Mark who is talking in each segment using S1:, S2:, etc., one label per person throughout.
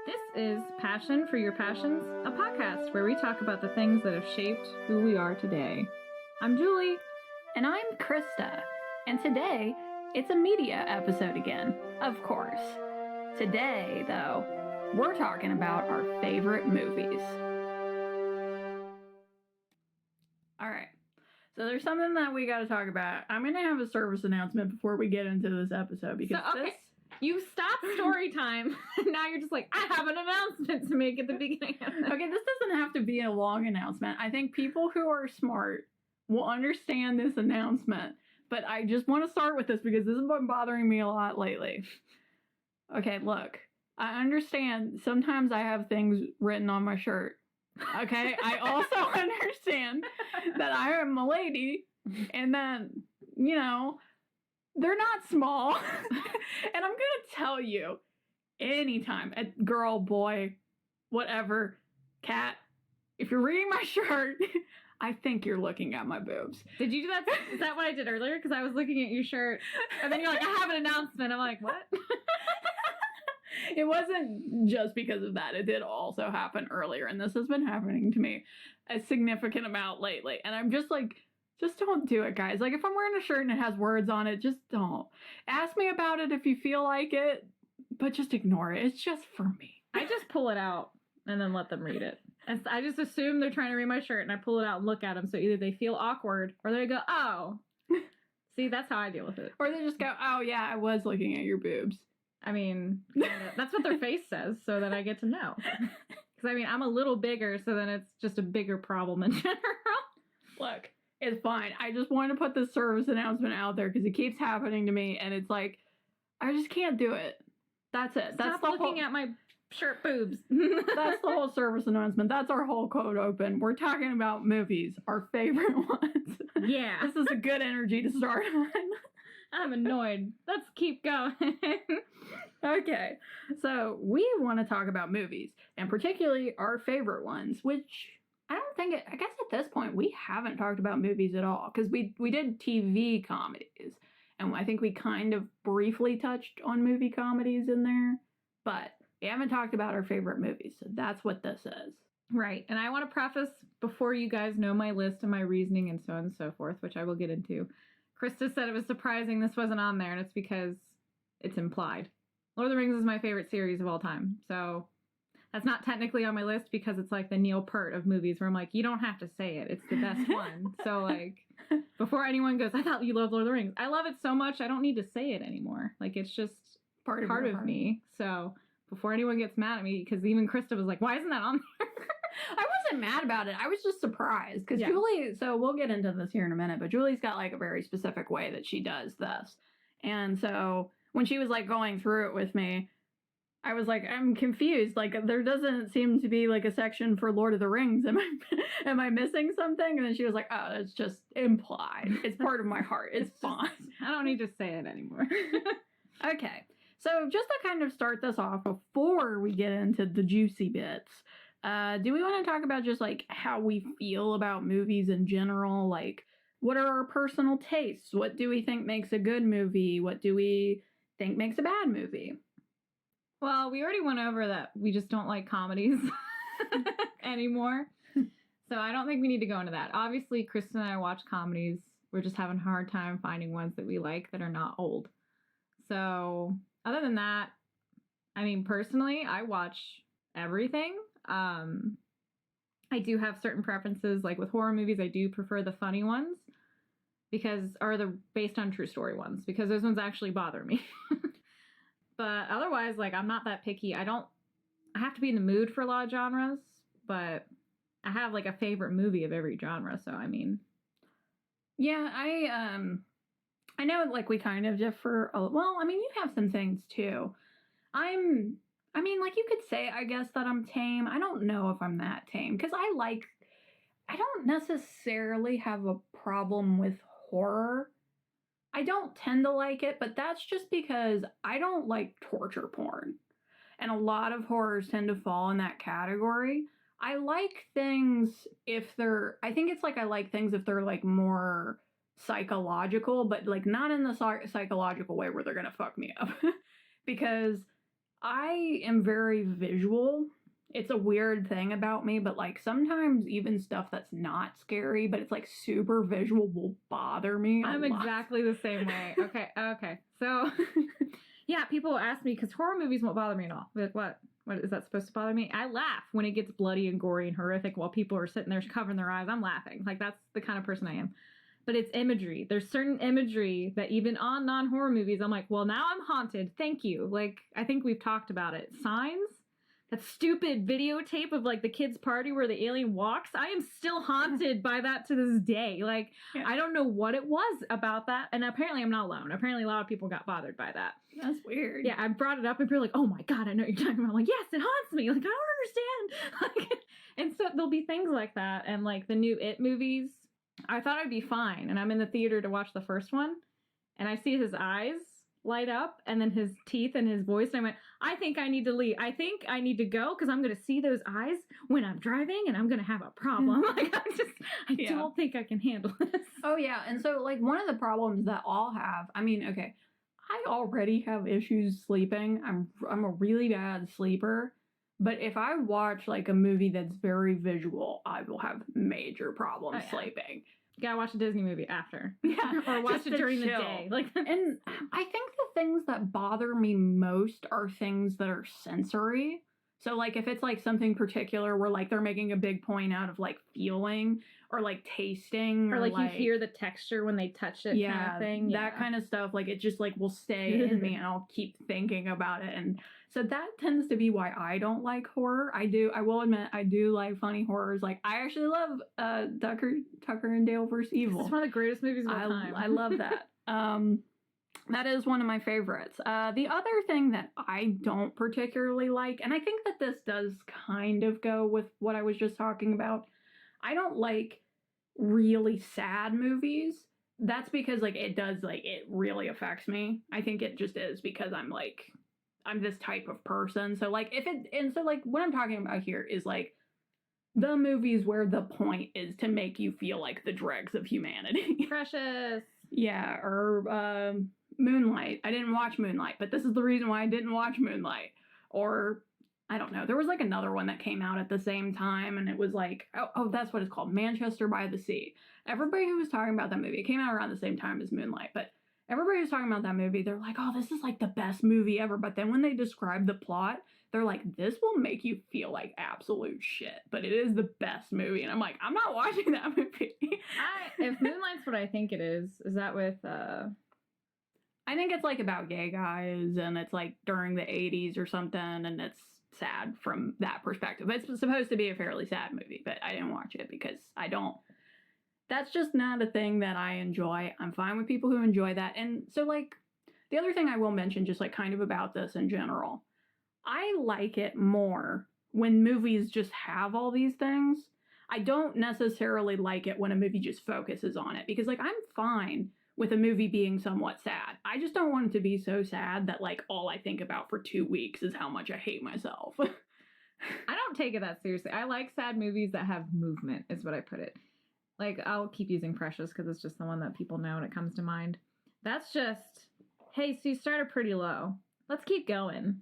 S1: This is Passion for Your Passions, a podcast where we talk about the things that have shaped who we are today. I'm Julie.
S2: And I'm Krista. And today, it's a media episode again, of course. Today, though, we're talking about our favorite movies. Alright, so there's something that we gotta talk about. I'm gonna have a service announcement before we get into this episode because
S1: You stopped story time, and now you're just like, I have an announcement to make at the beginning of this.
S2: Okay, this doesn't have to be a long announcement. I think people who are smart will understand this announcement, but I just want to start with this because this has been bothering me a lot lately. Okay, look, I understand sometimes I have things written on my shirt. Okay, I also understand that I am a lady, and that, you know, they're not small. And I'm going to tell you, anytime, a girl, boy, whatever, cat, if you're reading my shirt, I think you're looking at my boobs.
S1: Did you do that? Is that what I did earlier? Because I was looking at your shirt, and then you're like, I have an announcement. I'm like, what?
S2: It wasn't just because of that. It did also happen earlier, and this has been happening to me a significant amount lately. And I'm just like, just don't do it, guys. Like, if I'm wearing a shirt and it has words on it, just don't. Ask me about it if you feel like it, but just ignore it. It's just for me.
S1: I just pull it out and then let them read it. And I just assume they're trying to read my shirt, and I pull it out and look at them, so either they feel awkward or they go, oh. See, that's how I deal with it.
S2: Or they just go, oh, yeah, I was looking at your boobs.
S1: I mean, that's what their face says, so that I get to know. Because, I mean, I'm a little bigger, so then it's just a bigger problem in general.
S2: Look. It's fine. I just wanted to put this service announcement out there because it keeps happening to me, and it's like, I just can't do it. That's it.
S1: Stop looking at my shirt boobs.
S2: That's the whole service announcement. That's our whole code open. We're talking about movies, our favorite ones.
S1: Yeah.
S2: This is a good energy to start on.
S1: I'm annoyed. Let's keep going.
S2: Okay. So we want to talk about movies, and particularly our favorite ones, which I don't think I guess at this point we haven't talked about movies at all because we did TV comedies, and I think we kind of briefly touched on movie comedies in there, but we haven't talked about our favorite movies, so that's what this is.
S1: Right, and I want to preface before you guys know my list and my reasoning and so on and so forth, which I will get into. Krista said it was surprising this wasn't on there, and it's because it's implied. Lord of the Rings is my favorite series of all time, so that's not technically on my list because it's like the Neil Peart of movies where I'm like, you don't have to say it. It's the best one. So, like, before anyone goes, I thought you loved Lord of the Rings. I love it so much, I don't need to say it anymore. Like, it's just part of me. So, before anyone gets mad at me, because even Krista was like, why isn't that on there?
S2: I wasn't mad about it. I was just surprised. Because Julie, so we'll get into this here in a minute, but Julie's got, like, a very specific way that she does this. And so, when she was, like, going through it with me, I was like, I'm confused. Like, there doesn't seem to be, like, a section for Lord of the Rings. Am I missing something? And then she was like, oh, it's just implied. It's part of my heart. It's fine.
S1: I don't need to say it anymore.
S2: Okay. So just to kind of start this off before we get into the juicy bits, do we want to talk about just, like, how we feel about movies in general? Like, what are our personal tastes? What do we think makes a good movie? What do we think makes a bad movie?
S1: Well, we already went over that we just don't like comedies anymore. So I don't think we need to go into that. Obviously, Kristen and I watch comedies. We're just having a hard time finding ones that we like that are not old. So other than that, I mean, personally, I watch everything. I do have certain preferences. Like with horror movies, I do prefer the funny ones are the based on true story ones because those ones actually bother me. But otherwise, like, I'm not that picky. I have to be in the mood for a lot of genres, but I have, like, a favorite movie of every genre, so, I mean.
S2: Yeah, I know, like, we kind of differ. Well, I mean, you have some things, too. I mean, like, you could say, I guess, that I'm tame. I don't know if I'm that tame, because I don't necessarily have a problem with horror. I don't tend to like it, but that's just because I don't like torture porn. And a lot of horrors tend to fall in that category. I like things I think it's like I like things if they're, like, more psychological, but, like, not in the psychological way where they're gonna fuck me up. Because I am very visual. It's a weird thing about me, but like sometimes even stuff that's not scary, but it's like super visual will bother me.
S1: I'm exactly the same way. Okay. So, yeah, people ask me, because horror movies won't bother me at all. Like, what? What is that supposed to bother me? I laugh when it gets bloody and gory and horrific while people are sitting there covering their eyes. I'm laughing. Like, that's the kind of person I am. But it's imagery. There's certain imagery that even on non-horror movies, I'm like, well, now I'm haunted. Thank you. Like, I think we've talked about it. Signs? That stupid videotape of like the kids' party where the alien walks. I am still haunted by that to this day. Like, yeah. I don't know what it was about that. And apparently I'm not alone. Apparently a lot of people got bothered by that.
S2: That's weird.
S1: Yeah, I brought it up and people are like, oh my God, I know what you're talking about. I'm like, yes, it haunts me. Like, I don't understand. Like, and so there'll be things like that. And like the new It movies, I thought I'd be fine. And I'm in the theater to watch the first one. And I see his eyes light up and then his teeth and his voice. And I went, I think I need to leave. I think I need to go because I'm going to see those eyes when I'm driving and I'm going to have a problem. Like, I don't think I can handle this.
S2: Oh, yeah. And so, like, one of the problems that I'll have, I mean, okay, I already have issues sleeping. I'm a really bad sleeper. But if I watch, like, a movie that's very visual, I will have major problems sleeping.
S1: You gotta watch a Disney movie after.
S2: Yeah.
S1: Or watch it during the day. Like,
S2: and I think the things that bother me most are things that are sensory. So, like, if it's, like, something particular where, like, they're making a big point out of, like, feeling or, like, tasting.
S1: Or, like, you hear the texture when they touch it kind of thing.
S2: Yeah, that kind of stuff. Like, it just, like, will stay in me and I'll keep thinking about it. And so that tends to be why I don't like horror. I will admit, I do like funny horrors. Like, I actually love Tucker and Dale vs. Evil.
S1: It's one of the greatest movies of all time.
S2: I love that. That is one of my favorites. The other thing that I don't particularly like, and I think that this does kind of go with what I was just talking about, I don't like really sad movies. That's because, like, it does, like, it really affects me. I think it just is because I'm this type of person. So, like, what I'm talking about here is, like, the movies where the point is to make you feel like the dregs of humanity.
S1: Precious.
S2: Yeah, or Moonlight. I didn't watch Moonlight, but this is the reason why I didn't watch Moonlight. Or, I don't know, there was, like, another one that came out at the same time, and it was, like, oh, that's what it's called, Manchester by the Sea. Everybody who was talking about that movie, it came out around the same time as Moonlight, but everybody who's talking about that movie, they're like, oh, this is, like, the best movie ever. But then when they describe the plot, they're like, this will make you feel like absolute shit, but it is the best movie. And I'm like, I'm not watching that movie.
S1: If Moonlight's what I think it is that with,
S2: I think it's, like, about gay guys, and it's, like, during the 80s or something, and it's sad from that perspective. It's supposed to be a fairly sad movie, but I didn't watch it because that's just not a thing that I enjoy. I'm fine with people who enjoy that. And so, like, the other thing I will mention, just, like, kind of about this in general, I like it more when movies just have all these things. I don't necessarily like it when a movie just focuses on it, because, like, I'm fine with a movie being somewhat sad. I just don't want it to be so sad that, like, all I think about for 2 weeks is how much I hate myself.
S1: I don't take it that seriously. I like sad movies that have movement, is what I put it. Like, I'll keep using Precious because it's just the one that people know and it comes to mind. That's just, hey, so you started pretty low. Let's keep going.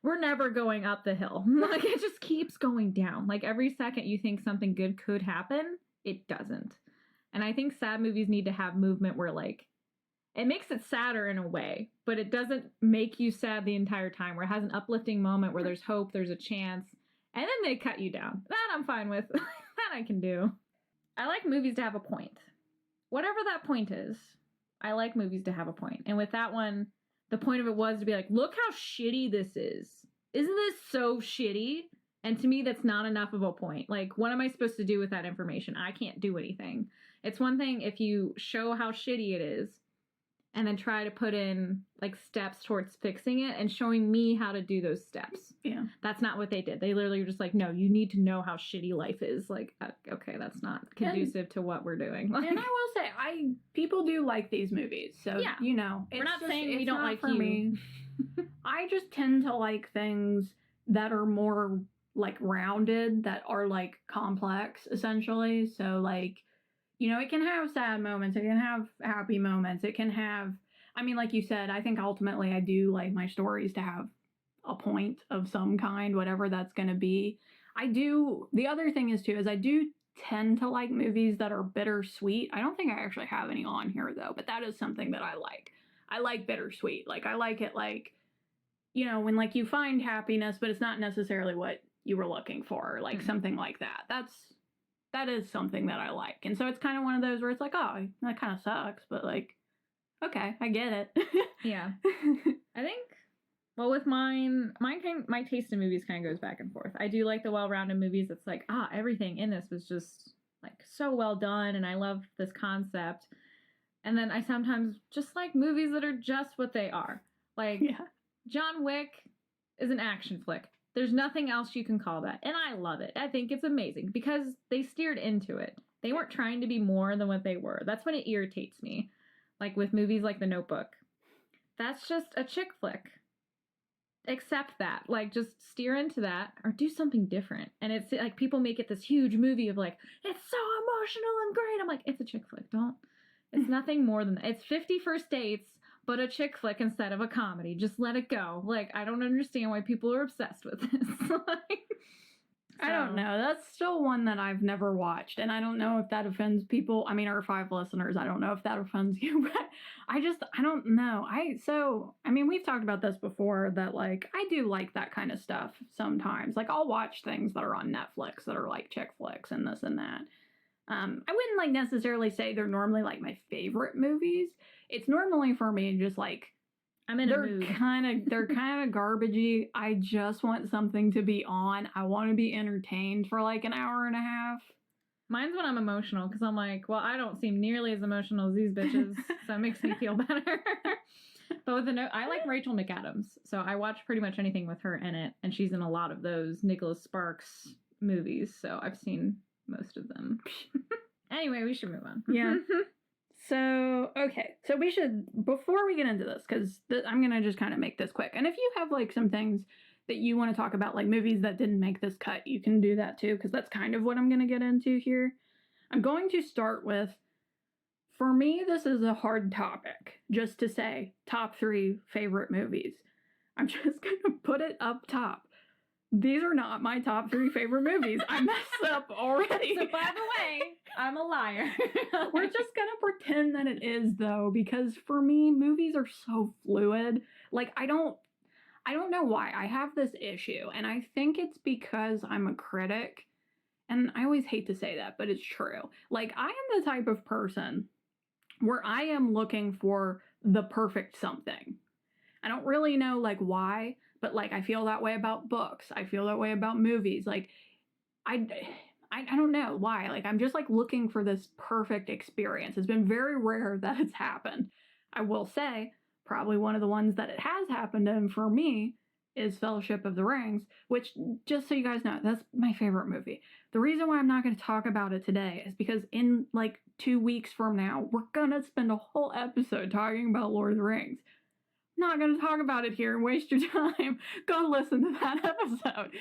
S1: We're never going up the hill. Like, it just keeps going down. Like, every second you think something good could happen, it doesn't. And I think sad movies need to have movement where, like, it makes it sadder in a way, but it doesn't make you sad the entire time, where it has an uplifting moment where there's hope, there's a chance, and then they cut you down. That I'm fine with. That I can do. I like movies to have a point. Whatever that point is, I like movies to have a point. And with that one, the point of it was to be like, look how shitty this is. Isn't this so shitty? And to me, that's not enough of a point. Like, what am I supposed to do with that information? I can't do anything. It's one thing if you show how shitty it is and then try to put in, like, steps towards fixing it and showing me how to do those steps.
S2: Yeah. That's
S1: not what they did. They literally were just like, no, you need to know how shitty life is. Like, okay, that's not conducive to what we're doing. Like,
S2: and I will say, people do like these movies. So,
S1: yeah.
S2: You know.
S1: We're not saying we don't like you.
S2: Me. I just tend to like things that are more, like, rounded, that are, like, complex, essentially. So, like, you know, it can have sad moments, it can have happy moments, it can have, I mean, like you said, I think ultimately I do like my stories to have a point of some kind, whatever that's going to be. The other thing is too, is I do tend to like movies that are bittersweet. I don't think I actually have any on here though, but that is something that I like. I like bittersweet. Like, I like it like, you know, when like you find happiness, but it's not necessarily what you were looking for, like something like that. That is something that I like. And so it's kind of one of those where it's like, oh, that kind of sucks, but like, okay, I get it.
S1: Yeah. I think, well, with my taste in movies kind of goes back and forth. I do like the well-rounded movies that's like, everything in this was just like so well done and I love this concept. And then I sometimes just like movies that are just what they are. Like, John Wick is an action flick. There's nothing else you can call that. And I love it. I think it's amazing because they steered into it. They weren't trying to be more than what they were. That's when it irritates me. Like with movies like The Notebook. That's just a chick flick. Accept that. Like, just steer into that or do something different. And it's like people make it this huge movie of like, it's so emotional and great. I'm like, it's a chick flick. It's nothing more than that. It's 50 First Dates, but a chick flick instead of a comedy. Just let it go. Like, I don't understand why people are obsessed with this.
S2: I don't know. That's still one that I've never watched. And I don't know if that offends people. I mean, our 5 listeners, I don't know if that offends you, but I don't know. We've talked about this before that, like, I do like that kind of stuff sometimes. Like, I'll watch things that are on Netflix that are like chick flicks and this and that. I wouldn't like necessarily say they're normally like my favorite movies. It's normally for me just like,
S1: I'm in a mood.
S2: They're kind of garbagey. I just want something to be on. I want to be entertained for like an hour and a half.
S1: Mine's when I'm emotional because I'm like, well, I don't seem nearly as emotional as these bitches, so it makes me feel better. But I like Rachel McAdams, so I watch pretty much anything with her in it, and she's in a lot of those Nicholas Sparks movies, so I've seen most of them. Anyway, we should move on.
S2: Yeah. So, okay. So we should, before we get into this, because I'm going to just kind of make this quick. And if you have like some things that you want to talk about, like movies that didn't make this cut, you can do that too, because that's kind of what I'm going to get into here. I'm going to start with, for me, this is a hard topic, just to say top 3 favorite movies. I'm just going to put it up top. These are not my top 3 favorite movies. I messed up already.
S1: So by the way, I'm a liar.
S2: We're just going to pretend that it is, though, because for me, movies are so fluid. Like, I don't know why I have this issue, and I think it's because I'm a critic, and I always hate to say that, but it's true. Like, I am the type of person where I am looking for the perfect something. I don't really know, like, why, but, like, I feel that way about books. I feel that way about movies. Like, I don't know why. Like, I'm just, like, looking for this perfect experience. It's been very rare that it's happened. I will say, probably one of the ones that it has happened in for me is Fellowship of the Rings, which, just so you guys know, that's my favorite movie. The reason why I'm not going to talk about it today is because in, like, 2 weeks from now, we're going to spend a whole episode talking about Lord of the Rings. Not going to talk about it here and waste your time. Go listen to that episode.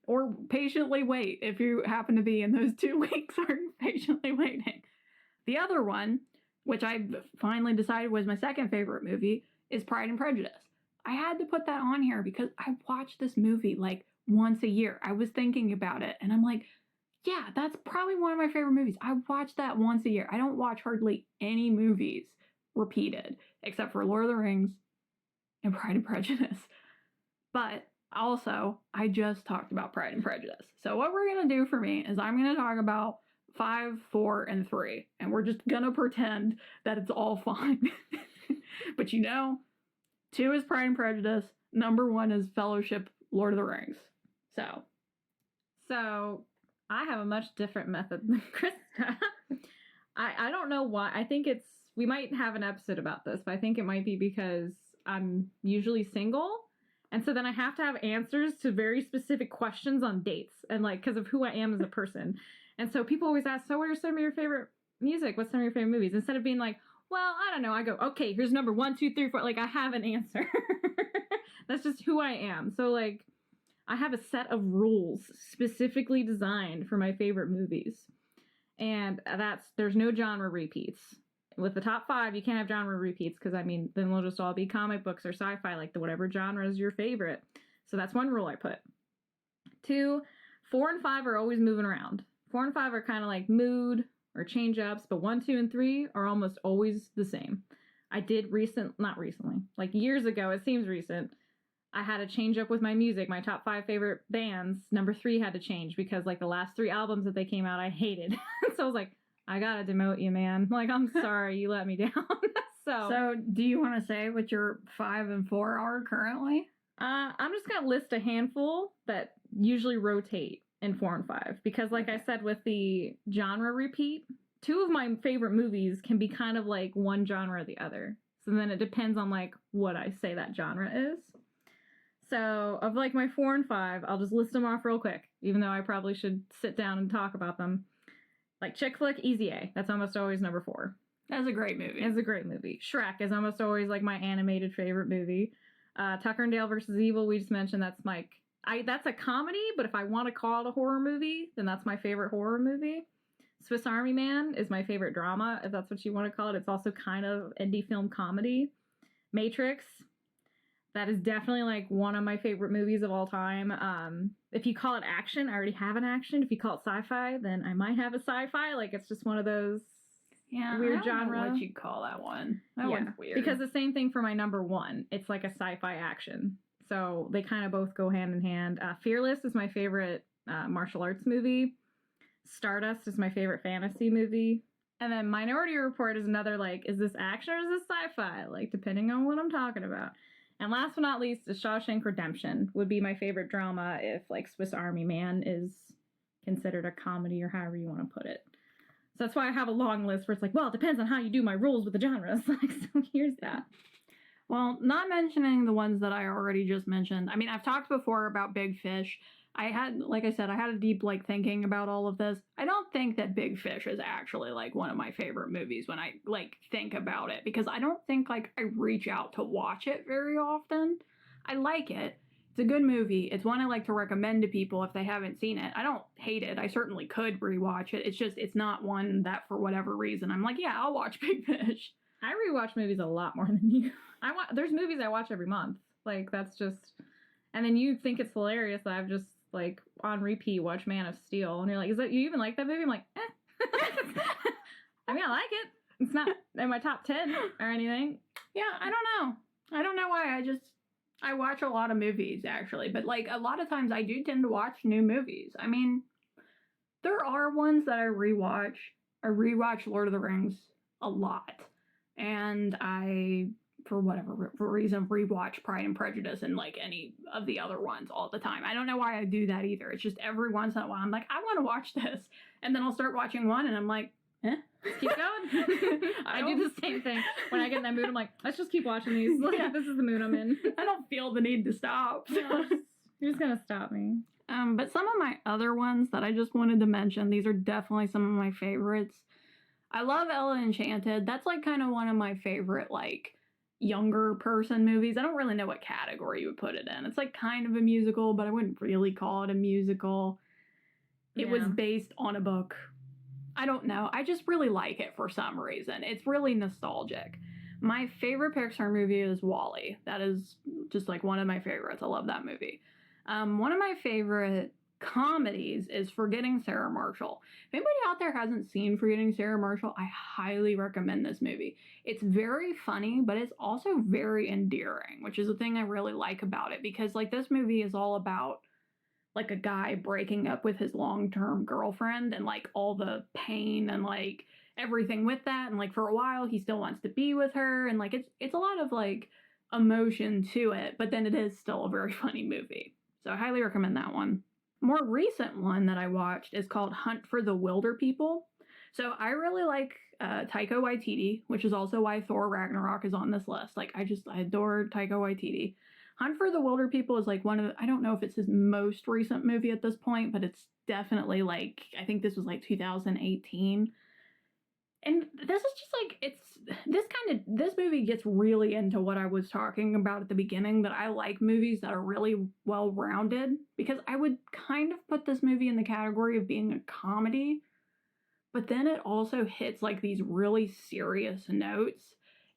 S2: Or patiently wait if you happen to be in those 2 weeks or patiently waiting. The other one, which I finally decided was my second favorite movie, is Pride and Prejudice. I had to put that on here because I watch this movie like once a year. I was thinking about it and I'm like, yeah, that's probably one of my favorite movies. I watch that once a year. I don't watch hardly any movies repeated except for Lord of the Rings and Pride and Prejudice. But also, I just talked about Pride and Prejudice. So what we're going to do for me is I'm going to talk about 5, 4, and 3. And we're just going to pretend that it's all fine. But 2 is Pride and Prejudice. Number 1 is Fellowship, Lord of the Rings.
S1: So I have a much different method than Krista. I don't know why. I think we might have an episode about this, but I think it might be because I'm usually single. And so then I have to have answers to very specific questions on dates and like, because of who I am as a person. And so people always ask, so what are some of your favorite music? What's some of your favorite movies? Instead of being like, well, I don't know. I go, okay, here's number 1, 2, 3, 4. Like I have an answer. That's just who I am. So like I have a set of rules specifically designed for my favorite movies. And there's no genre repeats. With the top 5, you can't have genre repeats because, I mean, then we'll just all be comic books or sci-fi, like whatever genre is your favorite. So that's one rule I put. 2, 4 and 5 are always moving around. 4 and 5 are kind of like mood or change ups, but 1, 2, and 3 are almost always the same. I did not recently, like years ago, it seems recent, I had to change up with my music. My top 5 favorite bands, number 3 had to change because like the last 3 albums that they came out, I hated. So I was like, I gotta demote you, man. Like, I'm sorry, you let me down. So
S2: do you want to say what your 5 and 4 are currently?
S1: I'm just gonna list a handful that usually rotate in 4 and 5 because, like I said, with the genre repeat, 2 of my favorite movies can be kind of like one genre or the other. So then it depends on like what I say that genre is. So of like my 4 and 5, I'll just list them off real quick, even though I probably should sit down and talk about them. Like chick flick, Easy A. That's almost always number 4.
S2: That's a great movie.
S1: It's a great movie. Shrek is almost always like my animated favorite movie. Tucker and Dale versus Evil, we just mentioned, that's that's a comedy, but if I want to call it a horror movie, then that's my favorite horror movie. Swiss Army Man is my favorite drama, if that's what you want to call it. It's also kind of indie film comedy. Matrix, that is definitely like one of my favorite movies of all time. If you call it action, I already have an action. If you call it sci-fi, then I might have a sci-fi. Like, it's just one of those weird genre.
S2: I don't know what you call that one. That one's weird.
S1: Because the same thing for my number 1. It's like a sci-fi action. So they kind of both go hand in hand. Fearless is my favorite martial arts movie. Stardust is my favorite fantasy movie. And then Minority Report is another, like, is this action or is this sci-fi? Like, depending on what I'm talking about. And last but not least, is Shawshank Redemption would be my favorite drama if, like, Swiss Army Man is considered a comedy or however you want to put it. So that's why I have a long list where it's like, well, it depends on how you do my rules with the genres. Like, so here's that.
S2: Well, not mentioning the ones that I already just mentioned. I mean, I've talked before about Big Fish. Like I said, I had a deep, like, thinking about all of this. I don't think that Big Fish is actually, like, one of my favorite movies when I, like, think about it. Because I don't think, like, I reach out to watch it very often. I like it. It's a good movie. It's one I like to recommend to people if they haven't seen it. I don't hate it. I certainly could rewatch it. It's just, it's not one that, for whatever reason, I'm like, yeah, I'll watch Big Fish.
S1: I rewatch movies a lot more than you. There's movies I watch every month. Like, that's just... And then you think it's hilarious that I've just, like, on repeat watch Man of Steel. And you're like, you even like that movie? I'm like, eh. I mean, I like it. It's not in my top 10 or anything.
S2: Yeah, I don't know why. I watch a lot of movies, actually. But, like, a lot of times I do tend to watch new movies. I mean, there are ones that I rewatch. I rewatch Lord of the Rings a lot. And I, for whatever reason, rewatch Pride and Prejudice and, like, any of the other ones all the time. I don't know why I do that either. It's just every once in a while I'm like, I want to watch this. And then I'll start watching one and I'm like,
S1: let's keep going. I do the same thing. When I get in that mood, I'm like, let's just keep watching these. Like, this is the mood I'm in.
S2: I don't feel the need to stop.
S1: No, you're just going to stop me.
S2: But some of my other ones that I just wanted to mention, these are definitely some of my favorites. I love Ella Enchanted. That's, like, kind of one of my favorite, like, younger person movies. I don't really know what category you would put it in. It's, like, kind of a musical, but I wouldn't really call it a musical. It was based on a book. I don't know. I just really like it for some reason. It's really nostalgic. My favorite Pixar movie is WALL-E. That is just, like, one of my favorites. I love that movie. One of my favorite comedies is Forgetting Sarah Marshall. If anybody out there hasn't seen Forgetting Sarah Marshall, I highly recommend this movie. It's very funny, but it's also very endearing, which is the thing I really like about it, because, like, this movie is all about, like, a guy breaking up with his long-term girlfriend and, like, all the pain and, like, everything with that, and, like, for a while he still wants to be with her, and, like, it's a lot of, like, emotion to it, but then it is still a very funny movie. So I highly recommend that one. More recent one that I watched is called Hunt for the Wilder People. So I really like Taika Waititi, which is also why Thor Ragnarok is on this list. Like, I adore Taika Waititi. Hunt for the Wilder People is, like, one of I don't know if it's his most recent movie at this point, but it's definitely, like, I think this was, like, 2018. And this is just, like, this movie gets really into what I was talking about at the beginning, that I like movies that are really well-rounded, because I would kind of put this movie in the category of being a comedy, but then it also hits, like, these really serious notes,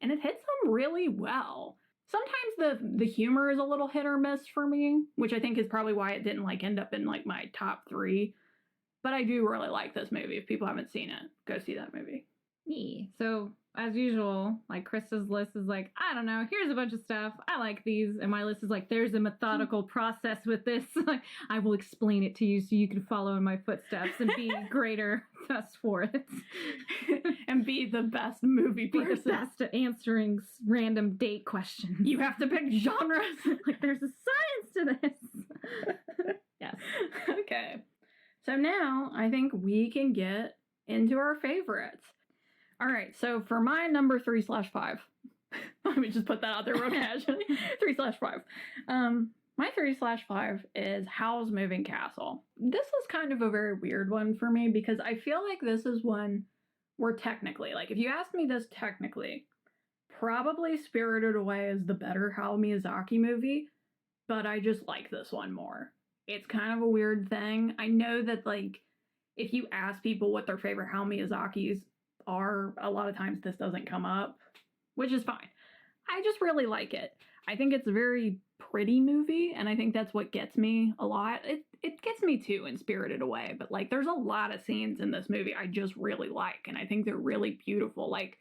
S2: and it hits them really well. sometimes the humor is a little hit or miss for me, which I think is probably why it didn't like end up in like my top 3. But I do really like this movie. If people haven't seen it, go see that movie.
S1: Me. So, as usual, like Krista's list is like, I don't know, here's a bunch of stuff. I like these. And my list is like, there's a methodical process with this. Like, I will explain it to you so you can follow in my footsteps and be greater thus forth.
S2: And be the best movie
S1: Be
S2: person.
S1: the best at answering random date questions.
S2: You have to pick genres.
S1: Like, there's a science to this. Yes.
S2: Okay. So now I think we can get into our favorites. All right, so for my number 3/5, let me just put that out there real casually. 3/5. My 3/5 is Howl's Moving Castle. This is kind of a very weird one for me because I feel like this is one where technically, like if you ask me this technically, probably Spirited Away is the better Hayao Miyazaki movie, but I just like this one more. It's kind of a weird thing. I know that like if you ask people what their favorite Hayao Miyazaki's are, a lot of times this doesn't come up, which is fine. I just really like it. I think it's a very pretty movie, and I think that's what gets me a lot. It gets me too in Spirited Away, but like there's a lot of scenes in this movie I just really like, and I think they're really beautiful. Like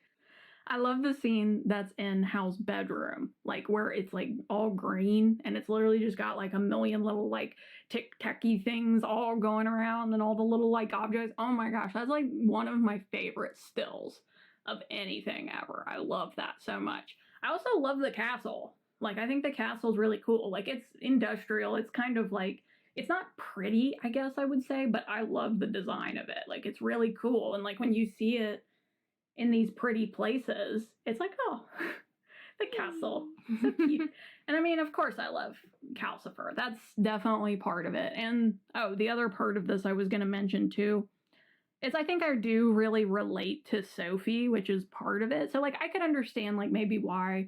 S2: I love the scene that's in Hal's bedroom, like where it's like all green and it's literally just got like a million little like tic-tacky things all going around and all the little like objects. Oh my gosh, that's like one of my favorite stills of anything ever. I love that so much. I also love the castle. Like I think the castle's really cool. Like it's industrial. It's kind of like, it's not pretty, I guess I would say, but I love the design of it. Like it's really cool. And like when you see it in these pretty places, it's like, oh, the castle. So cute. And I mean, of course I love Calcifer. That's definitely part of it. And oh, the other part of this I was going to mention too is I think I do really relate to Sophie, which is part of it. So like I could understand like maybe why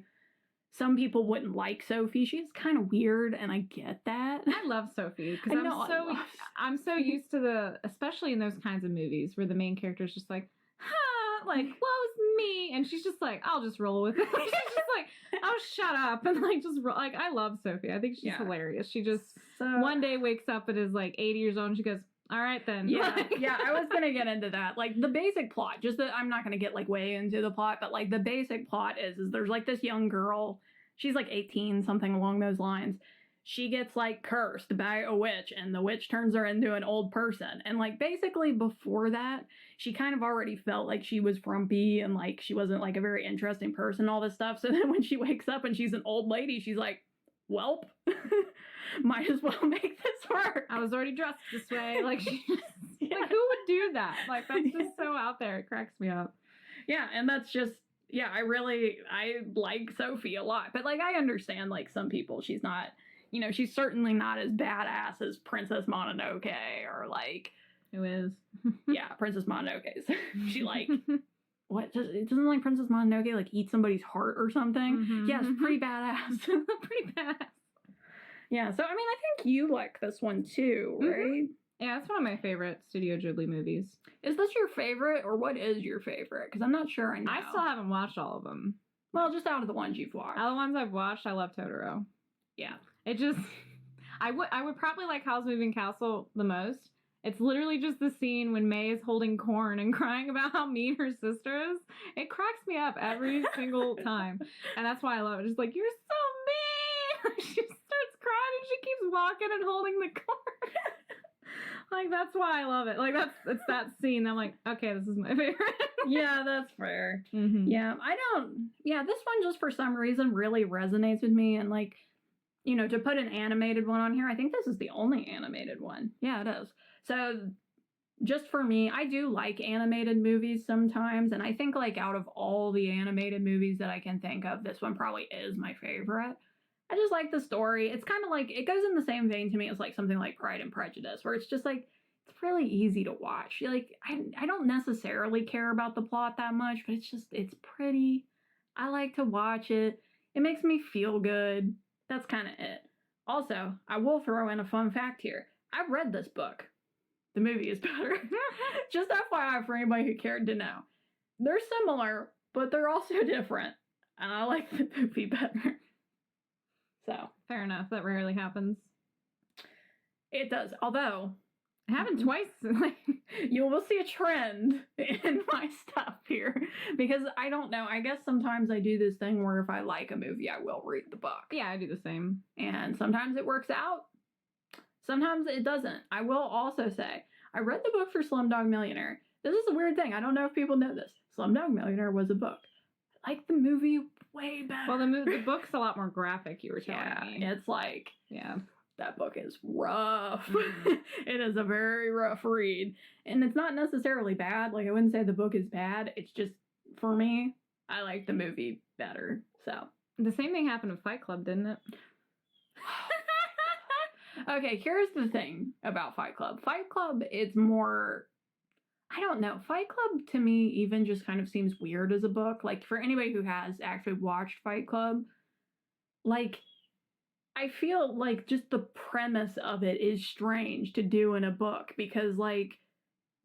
S2: some people wouldn't like Sophie. She's kind of weird, and I get that.
S1: I love Sophie because I'm so used to the, especially in those kinds of movies where the main character is just like, like, woe's me, and she's just like, I'll just roll with it. She's just like, oh, shut up, and like just roll. Like I love Sophie. I think she's hilarious. She just one day wakes up and is like 80 years old, and she goes, all right then.
S2: Yeah, yeah. I was gonna get into that. Like the basic plot. Just that I'm not gonna get like way into the plot, but like the basic plot is there's like this young girl. She's like 18, something along those lines. She gets like cursed by a witch, and the witch turns her into an old person. And like basically before that, she kind of already felt like she was frumpy and like she wasn't like a very interesting person, all this stuff. So then when she wakes up and she's an old lady, she's like, welp, might as well make this work.
S1: I was already dressed this way. Like she just, like who would do that? Like that's just so out there. It cracks me up.
S2: Yeah, and that's just, yeah, I like Sophie a lot. But like I understand like some people, she's not, you know, she's certainly not as badass as Princess Mononoke or like...
S1: Who is?
S2: Yeah, Princess Mononoke. She like... What? Doesn't like Princess Mononoke like eat somebody's heart or something?
S1: Mm-hmm.
S2: Yes, pretty badass.
S1: Pretty badass.
S2: Yeah, so I mean, I think you like this one too, right? Mm-hmm.
S1: Yeah, it's one of my favorite Studio Ghibli movies.
S2: Is this your favorite, or what is your favorite? Because I'm not sure I know.
S1: I still haven't watched all of them.
S2: Well, just out of the ones you've watched.
S1: All the ones I've watched, I love Totoro.
S2: Yeah.
S1: It just, I would probably like Howl's Moving Castle the most. It's literally just the scene when May is holding corn and crying about how mean her sister is. It cracks me up every single time. And that's why I love it. Just like, you're so mean! She starts crying and she keeps walking and holding the corn. Like, that's why I love it. Like, it's that scene. I'm like, okay, this is my favorite.
S2: Yeah, that's fair.
S1: Mm-hmm.
S2: Yeah, this one just for some reason really resonates with me. And like, you know, to put an animated one on here, I think this is the only animated one. Yeah, it is. So just for me, I do like animated movies sometimes. And I think like out of all the animated movies that I can think of, this one probably is my favorite. I just like the story. It's kind of like, it goes in the same vein to me as like something like Pride and Prejudice, where it's just like, it's really easy to watch. Like, I don't necessarily care about the plot that much, but it's pretty. I like to watch it. It makes me feel good. That's kind of it. Also, I will throw in a fun fact here. I've read this book. The movie is better. Just FYI for anybody who cared to know. They're similar, but they're also different. And I like the movie better. So
S1: Fair enough. That rarely happens.
S2: it does. Although
S1: It happened twice.
S2: you will see a trend in my stuff here because I don't know. I guess sometimes I do this thing where if I like a movie, I will read the book.
S1: Yeah, I do the same.
S2: And sometimes it works out. Sometimes it doesn't. I will also say, I read the book for Slumdog Millionaire. This is a weird thing. I don't know if people know this. Slumdog Millionaire was a book. I like the movie way better.
S1: Well, the book's a lot more graphic, you were telling me.
S2: It's like,
S1: Yeah.
S2: that book is rough.
S1: Mhm.
S2: It is a very rough read. And it's not necessarily bad. Like, I wouldn't say the book is bad. It's just, for me, I like the movie better. So.
S1: The same thing happened with Fight Club, didn't it?
S2: Okay, here's the thing about Fight Club. Fight Club is more, I don't know. Fight Club to me even just kind of seems weird as a book. Like, for anybody who has actually watched Fight Club, like, I feel like just the premise of it is strange to do in a book because, like,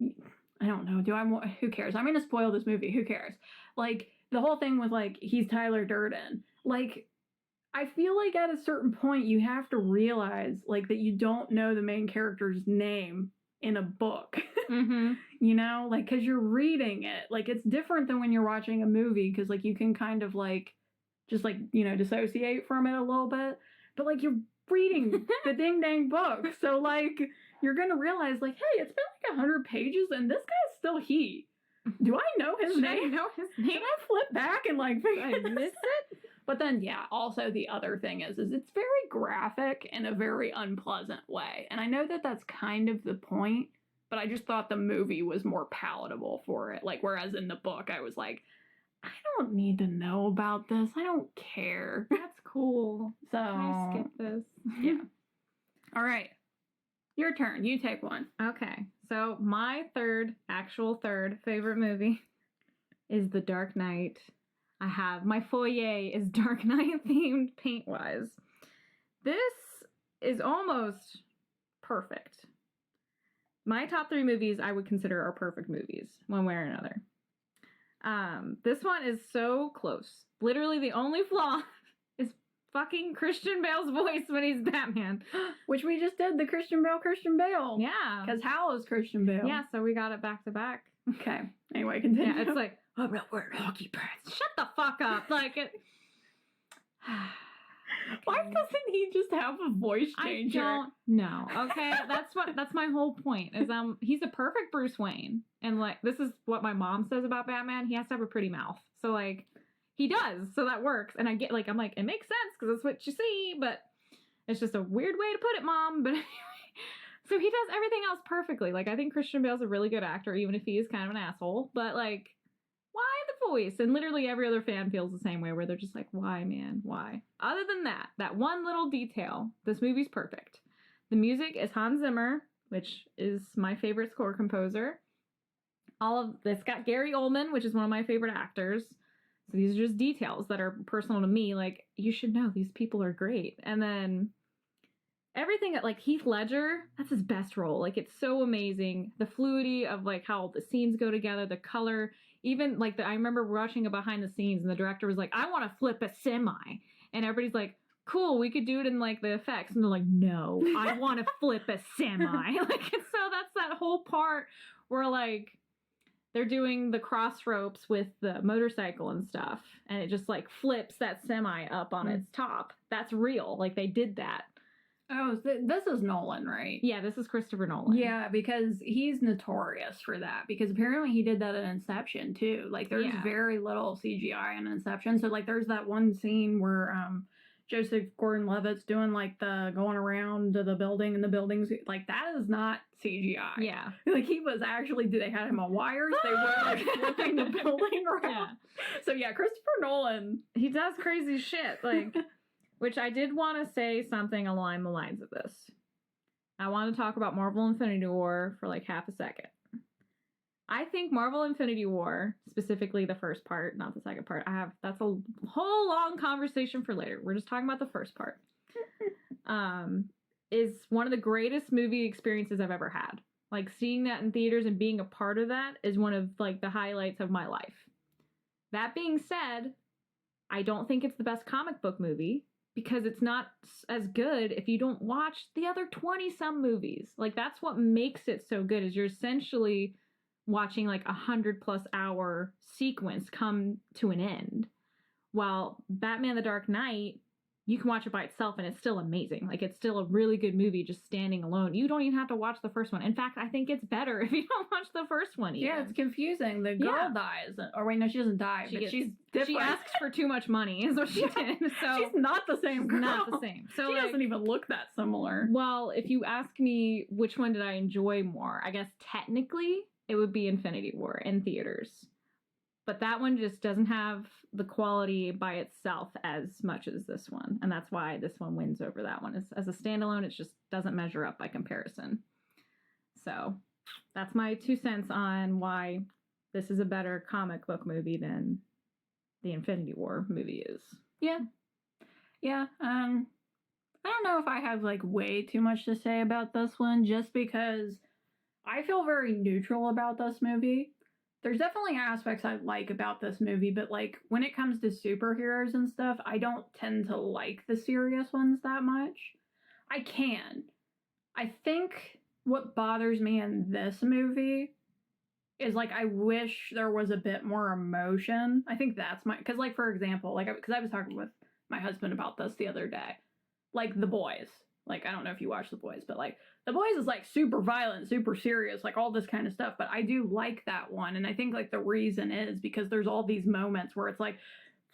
S2: I don't know. Who cares? I'm going to spoil this movie. Who cares? Like, the whole thing with, like, he's Tyler Durden. Like, I feel like at a certain point you have to realize, like, that you don't know the main character's name in a book.
S1: Mm-hmm.
S2: You know? Like, because you're reading it. Like, it's different than when you're watching a movie because, like, you can kind of, like, just, like, you know, dissociate from it a little bit. But, like, you're reading the ding-dang book. So, like, you're going to realize, like, hey, it's been, like, 100 pages and this guy's still he. Do I know his
S1: Should
S2: name?
S1: I know his name?
S2: Should I flip back and, like,
S1: Did I miss it?
S2: But then, yeah, also the other thing is it's very graphic in a very unpleasant way. And I know that that's kind of the point, but I just thought the movie was more palatable for it. Like, whereas in the book, I was like, I don't need to know about this. I don't care.
S1: That's cool.
S2: So,
S1: Can I skip this?
S2: yeah. All right. Your turn. You take one.
S1: Okay. So my actual third favorite movie is The Dark Knight. My foyer is Dark Knight themed paint-wise. This is almost perfect. My top 3 movies I would consider are perfect movies, one way or another. This one is so close. Literally the only flaw is fucking Christian Bale's voice when he's Batman.
S2: Which we just did, the Christian Bale.
S1: Yeah.
S2: Because Hal is Christian Bale.
S1: Yeah, so we got it back to back.
S2: Okay. Anyway, continue.
S1: Yeah, it's like, I'm not wearing hockey pants. Shut the fuck up. Like it.
S2: Why doesn't he just have a voice changer?
S1: I don't know. Okay, that's my whole point. Is he's a perfect Bruce Wayne, and like this is what my mom says about Batman. He has to have a pretty mouth. So like he does. So that works. And I get like I'm like it makes sense because that's what you see. But it's just a weird way to put it, Mom. But anyway. So he does everything else perfectly. Like, I think Christian Bale's a really good actor, even if he is kind of an asshole. But, like, why the voice? And literally every other fan feels the same way, where they're just like, why, man? Why? Other than that one little detail, this movie's perfect. The music is Hans Zimmer, which is my favorite score composer. All of this got Gary Oldman, which is one of my favorite actors. So these are just details that are personal to me. Like, you should know these people are great. And then everything that, like, Heath Ledger, that's his best role. Like, it's so amazing. The fluidity of, like, how the scenes go together, the color. Even, like, I remember watching a behind the scenes, and the director was like, I want to flip a semi. And everybody's like, cool, we could do it in, like, the effects. And they're like, no, I want to flip a semi. Like, and so that's that whole part where, like, they're doing the cross ropes with the motorcycle and stuff. And it just, like, flips that semi up on its top. That's real. Like, they did that.
S2: Oh, this is Nolan, right?
S1: Yeah, this is Christopher Nolan.
S2: Yeah, because he's notorious for that. Because apparently he did that in Inception, too. Like, there's very little CGI in Inception. So, like, there's that one scene where Joseph Gordon-Levitt's doing, like, the going around to the building, and the buildings, like, that is not CGI.
S1: Yeah.
S2: Like, he was actually, they had him on wires. They were, like, flipping the building around.
S1: Yeah.
S2: So, yeah, Christopher Nolan.
S1: He does crazy shit. Like... Which I did want to say something along the lines of this. I want to talk about Marvel Infinity War for like half a second. I think Marvel Infinity War, specifically the first part, not the second part, that's a whole long conversation for later. We're just talking about the first part. Is one of the greatest movie experiences I've ever had. Like, seeing that in theaters and being a part of that is one of, like, the highlights of my life. That being said, I don't think it's the best comic book movie, because it's not as good if you don't watch the other 20 some movies. Like, that's what makes it so good, is you're essentially watching like 100+ hour sequence come to an end. While Batman the Dark Knight, you can watch it by itself and it's still amazing. Like, it's still a really good movie just standing alone. You don't even have to watch the first one. In fact, I think it's better if you don't watch the first one even.
S2: Yeah, it's confusing. The girl dies. Or wait, no, she doesn't die, she's different.
S1: She asks for too much money is what she did. So
S2: she's not the same girl.
S1: Not the same. So
S2: she doesn't even look that similar.
S1: Well, if you ask me which one did I enjoy more, I guess technically it would be Infinity War in theaters. But that one just doesn't have the quality by itself as much as this one. And that's why this one wins over that one. As a standalone, it just doesn't measure up by comparison. So that's my 2 cents on why this is a better comic book movie than the Infinity War movie is.
S2: Yeah. Yeah. I don't know if I have like way too much to say about this one, just because I feel very neutral about this movie. There's definitely aspects I like about this movie, but like when it comes to superheroes and stuff, I don't tend to like the serious ones that much. I can. I think what bothers me in this movie is like I wish there was a bit more emotion. I think that's because like for example, like because I was talking with my husband about this the other day, like The Boys. Like, I don't know if you watch The Boys, but like The Boys is like super violent, super serious, like all this kind of stuff. But I do like that one. And I think like the reason is because there's all these moments where it's like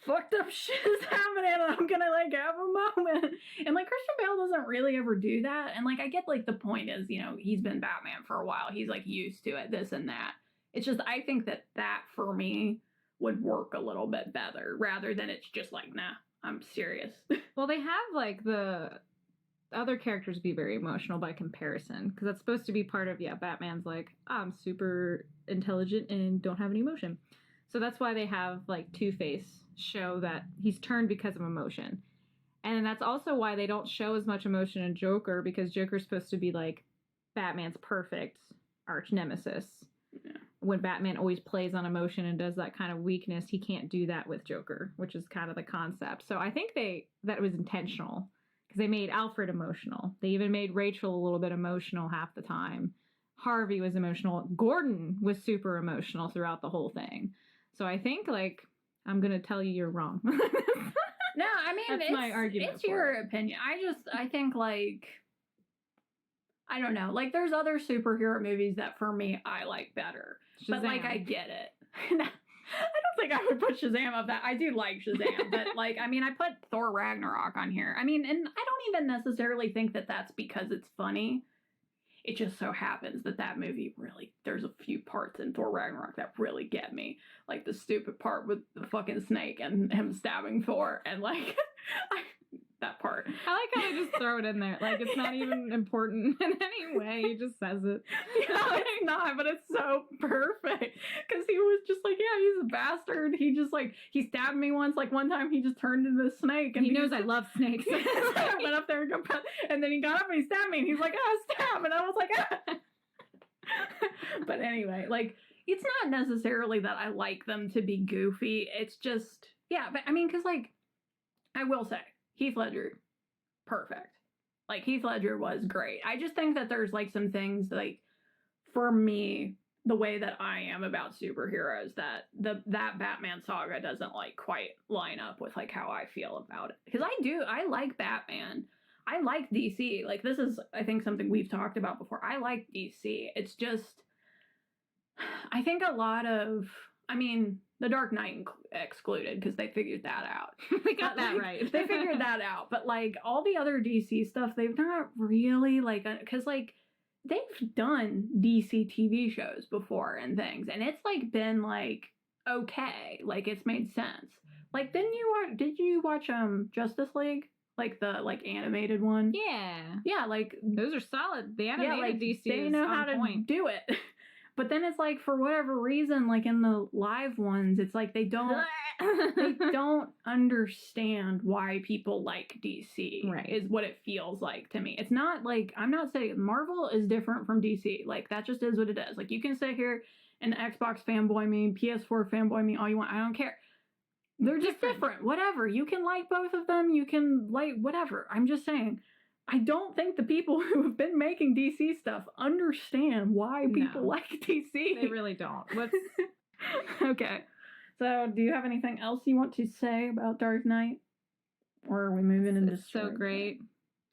S2: fucked up shit is happening and I'm gonna like have a moment. And like Christian Bale doesn't really ever do that. And like I get like the point is, you know, he's been Batman for a while. He's like used to it, this and that. It's just I think that for me would work a little bit better rather than it's just like, nah, I'm serious.
S1: Well, they have like the other characters be very emotional by comparison, because that's supposed to be part of, Batman's like, I'm super intelligent and don't have any emotion. So that's why they have like Two-Face show that he's turned because of emotion. And that's also why they don't show as much emotion in Joker, because Joker's supposed to be like Batman's perfect arch nemesis. Yeah. When Batman always plays on emotion and does that kind of weakness, he can't do that with Joker, which is kind of the concept. So I think that was intentional. They made Alfred emotional. They even made Rachel a little bit emotional half the time. Harvey was emotional. Gordon was super emotional throughout the whole thing. So I think, like, I'm going to tell you you're wrong.
S2: No, I mean,
S1: that's my argument.
S2: It's your opinion. I think, like, I don't know. Like, there's other superhero movies that, for me, I like better. Shazam. But, like, I get it. I don't think I would put Shazam up that. I do like Shazam, but like, I mean, I put Thor Ragnarok on here. I mean, and I don't even necessarily think that that's because it's funny. It just so happens that movie really, there's a few parts in Thor Ragnarok that really get me. Like the stupid part with the fucking snake and him stabbing Thor and like, that part.
S1: I like how they just throw it in there. Like, it's not even important in any way. He just says it.
S2: Yeah, it's not, but it's so perfect. Because he was just like, yeah, he's a bastard. He just like, he stabbed me once. Like, one time he just turned into a snake. And
S1: he knows I love snakes.
S2: I went up there and then he got up and he stabbed me. And he's like, stab. And I was like, ah. But anyway, like, it's not necessarily that I like them to be goofy. It's just, yeah, but I mean, because like, I will say, Heath Ledger, perfect. Like, Heath Ledger was great. I just think that there's, like, some things, like, for me, the way that I am about superheroes, that that Batman saga doesn't, like, quite line up with, like, how I feel about it. Because I like Batman. I like DC. Like, this is, I think, something we've talked about before. I like DC. It's just, I think a lot of, I mean, The Dark Knight excluded, because they figured that out.
S1: They got that right.
S2: They figured that out. But, like, all the other DC stuff, they've not really, like, because, like, they've done DC TV shows before and things. And it's, like, been, like, okay. Like, it's made sense. Like, did you watch Justice League? Like, the, like, animated one?
S1: Yeah.
S2: Yeah, like.
S1: Those are solid. The animated like, DC
S2: they know how to do it. But then it's like, for whatever reason, like in the live ones, it's like they don't understand why people like DC,
S1: right,
S2: is what it feels like to me. It's not like, I'm not saying Marvel is different from DC. Like, that just is what it is. Like, you can sit here and Xbox fanboy me, PS4 fanboy me all you want. I don't care. They're just different. Whatever. You can like both of them. You can like whatever. I'm just saying, I don't think the people who have been making DC stuff understand why people like DC.
S1: They really don't.
S2: Okay. So, do you have anything else you want to say about Dark Knight? Or are we moving into
S1: It's so great.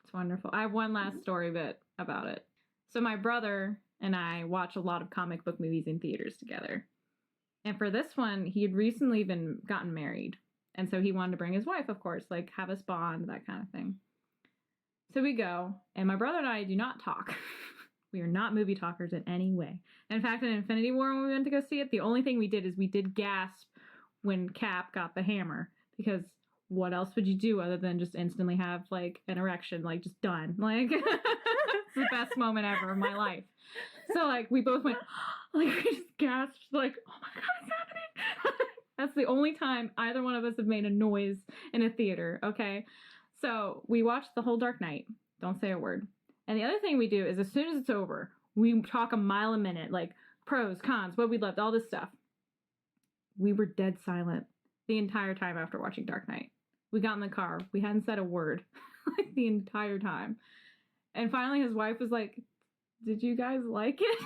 S1: It's wonderful. I have one last story bit about it. So my brother and I watch a lot of comic book movies in theaters together. And for this one, he had recently gotten married. And so he wanted to bring his wife, of course, like have us bond, that kind of thing. So we go, and my brother and I do not talk. We are not movie talkers in any way. And in fact, in Infinity War, when we went to go see it, the only thing we did is we did gasp when Cap got the hammer. Because what else would you do other than just instantly have, like, an erection, like, just done? Like, it's the best moment ever of my life. So, like, we both went, like, we just gasped, like, oh my God, it's happening. That's the only time either one of us have made a noise in a theater, okay? So, we watched the whole Dark Knight. Don't say a word. And the other thing we do is as soon as it's over, we talk a mile a minute, like, pros, cons, what we loved, all this stuff. We were dead silent the entire time after watching Dark Knight. We got in the car. We hadn't said a word like the entire time. And finally his wife was like, did you guys like it?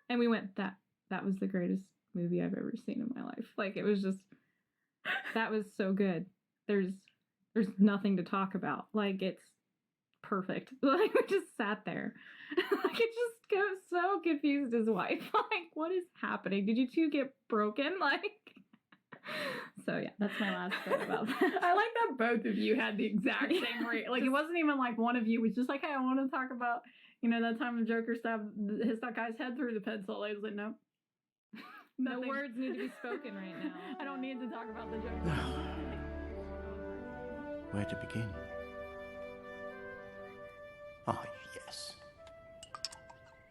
S1: And we went, that was the greatest movie I've ever seen in my life. Like, it was just, that was so good. There's nothing to talk about. Like, it's perfect. Like, we just sat there. Like, it just got so confused his wife. Like, what is happening? Did you two get broken? Like, so yeah, that's my last thing about that.
S2: I like that both of you had the exact same rate. Like, it wasn't even like one of you was just like, hey, I want to talk about, that time the Joker stabbed that guy's head through the pencil. I was like, no.
S1: No words need to be spoken right now.
S2: I don't need to talk about the Joker.
S3: Where to begin? Ah, yes.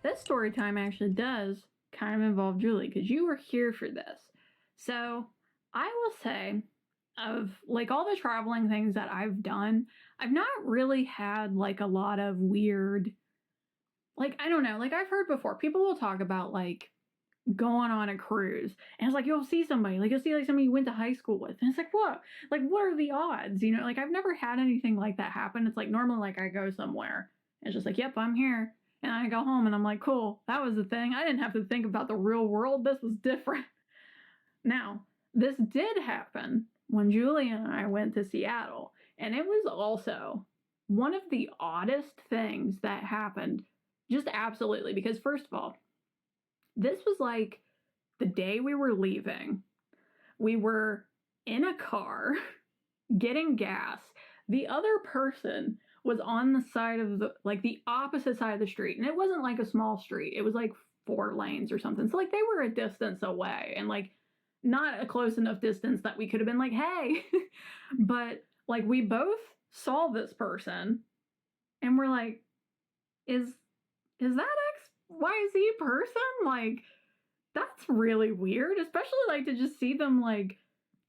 S2: This story time actually does kind of involve Julie, because you were here for this. So, I will say, of, like, all the traveling things that I've done, I've not really had, like, a lot of weird, like, I don't know, like, I've heard before, people will talk about, like, going on a cruise, and it's like, you'll see somebody, like, you'll see, like, somebody you went to high school with, and it's like, what? Like, what are the odds? Like, I've never had anything like that happen. It's like, normally, like, I go somewhere, and it's just like, yep, I'm here, and I go home, and I'm like, cool, that was the thing. I didn't have to think about the real world. This was different. Now, this did happen when Julie and I went to Seattle, and it was also one of the oddest things that happened, just absolutely, because first of all, this was like the day we were leaving. We were in a car getting gas. The other person was on the side of the opposite side of the street, and it wasn't like a small street. It was like 4 lanes or something. So, like, they were a distance away, and, like, not a close enough distance that we could have been like, hey, but, like, we both saw this person and we're like, is that XYZ person? Like, that's really weird, especially, like, to just see them, like,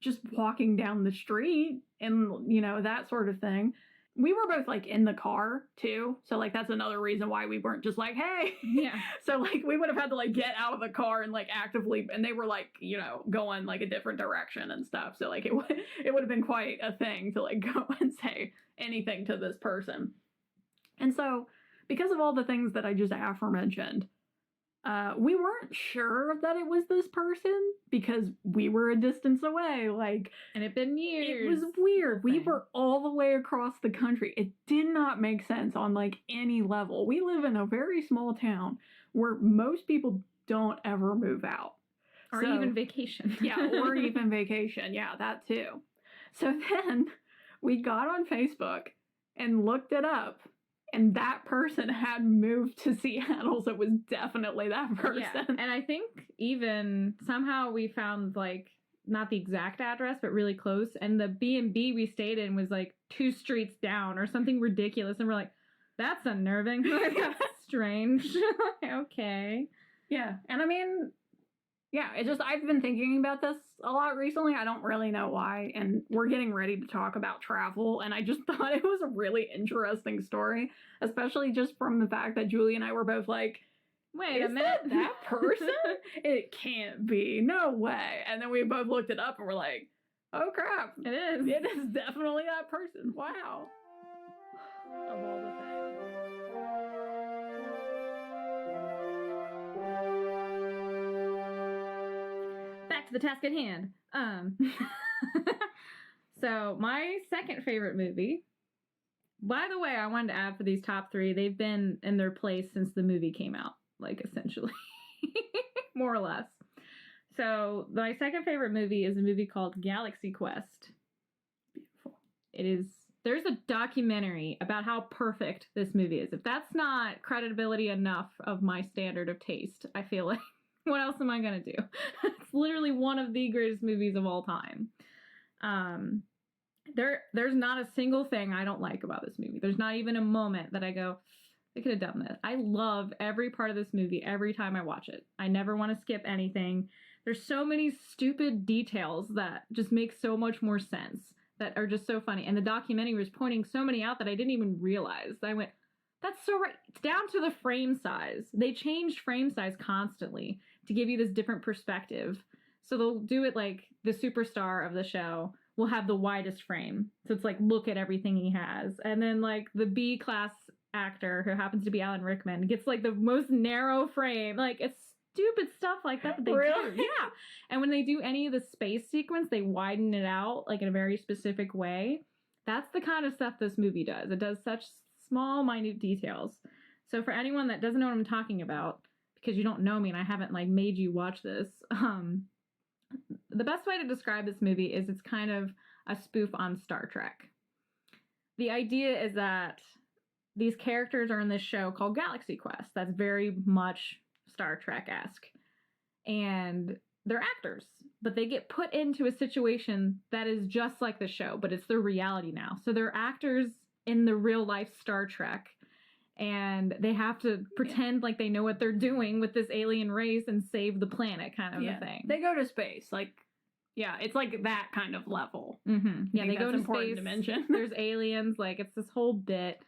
S2: just walking down the street and, that sort of thing. We were both, like, in the car, too. So, like, that's another reason why we weren't just like, hey.
S1: Yeah.
S2: So, like, we would have had to, like, get out of the car and, like, actively, and they were, like, going, like, a different direction and stuff. So, like, it would have been quite a thing to, like, go and say anything to this person. And so, because of all the things that I just aforementioned, we weren't sure that it was this person because we were a distance away, like,
S1: and it'd been years.
S2: It was weird. We were all the way across the country. It did not make sense on, like, any level. We live in a very small town where most people don't ever move out.
S1: Or even vacation.
S2: Yeah, or even vacation. Yeah, that too. So then we got on Facebook and looked it up. And that person had moved to Seattle, so it was definitely that person.
S1: Yeah. And I think even somehow we found, like, not the exact address, but really close. And the B&B we stayed in was, like, 2 streets down or something ridiculous. And we're like, that's unnerving. That's strange. Okay.
S2: Yeah. And I mean, yeah, I've been thinking about this a lot recently. I don't really know why. And we're getting ready to talk about travel. And I just thought it was a really interesting story, especially just from the fact that Julie and I were both like, wait a minute, that person? It can't be. No way. And then we both looked it up and we're like, Oh crap!
S1: It is.
S2: It is definitely that person. Wow. Of all the things.
S1: Back to the task at hand. So my second favorite movie. By the way, I wanted to add for these top three, they've been in their place since the movie came out, like essentially, more or less. So my second favorite movie is a movie called Galaxy Quest. Beautiful. It is. There's a documentary about how perfect this movie is. If that's not credibility enough of my standard of taste, I feel like, what else am I going to do? It's literally one of the greatest movies of all time. There's not a single thing I don't like about this movie. There's not even a moment that I go, they could have done this. I love every part of this movie every time I watch it. I never want to skip anything. There's so many stupid details that just make so much more sense, that are just so funny. And the documentary was pointing so many out that I didn't even realize. I went, that's so right. It's down to the frame size. They changed frame size constantly to give you this different perspective. So they'll do it like the superstar of the show will have the widest frame. So it's like, look at everything he has. And then like the B-class actor, who happens to be Alan Rickman, gets like the most narrow frame. Like, it's stupid stuff like that they
S2: Really?
S1: do. Yeah. And when they do any of the space sequence, they widen it out like in a very specific way. That's the kind of stuff this movie does. It does such small, minute details. So for anyone that doesn't know what I'm talking about, because you don't know me and I haven't like made you watch this, the best way to describe this movie is it's kind of a spoof on Star Trek. The idea is that these characters are in this show called Galaxy Quest that's very much Star Trek-esque. And they're actors, but they get put into a situation that is just like the show, but it's their reality now. So they're actors in the real-life Star Trek, and they have to pretend like they know what they're doing with this alien race and save the planet, kind of a thing.
S2: They go to space, like, yeah, it's like that kind of level.
S1: Mm-hmm. Yeah, they go to
S2: important
S1: space.
S2: To mention.
S1: There's aliens, like, it's this whole bit.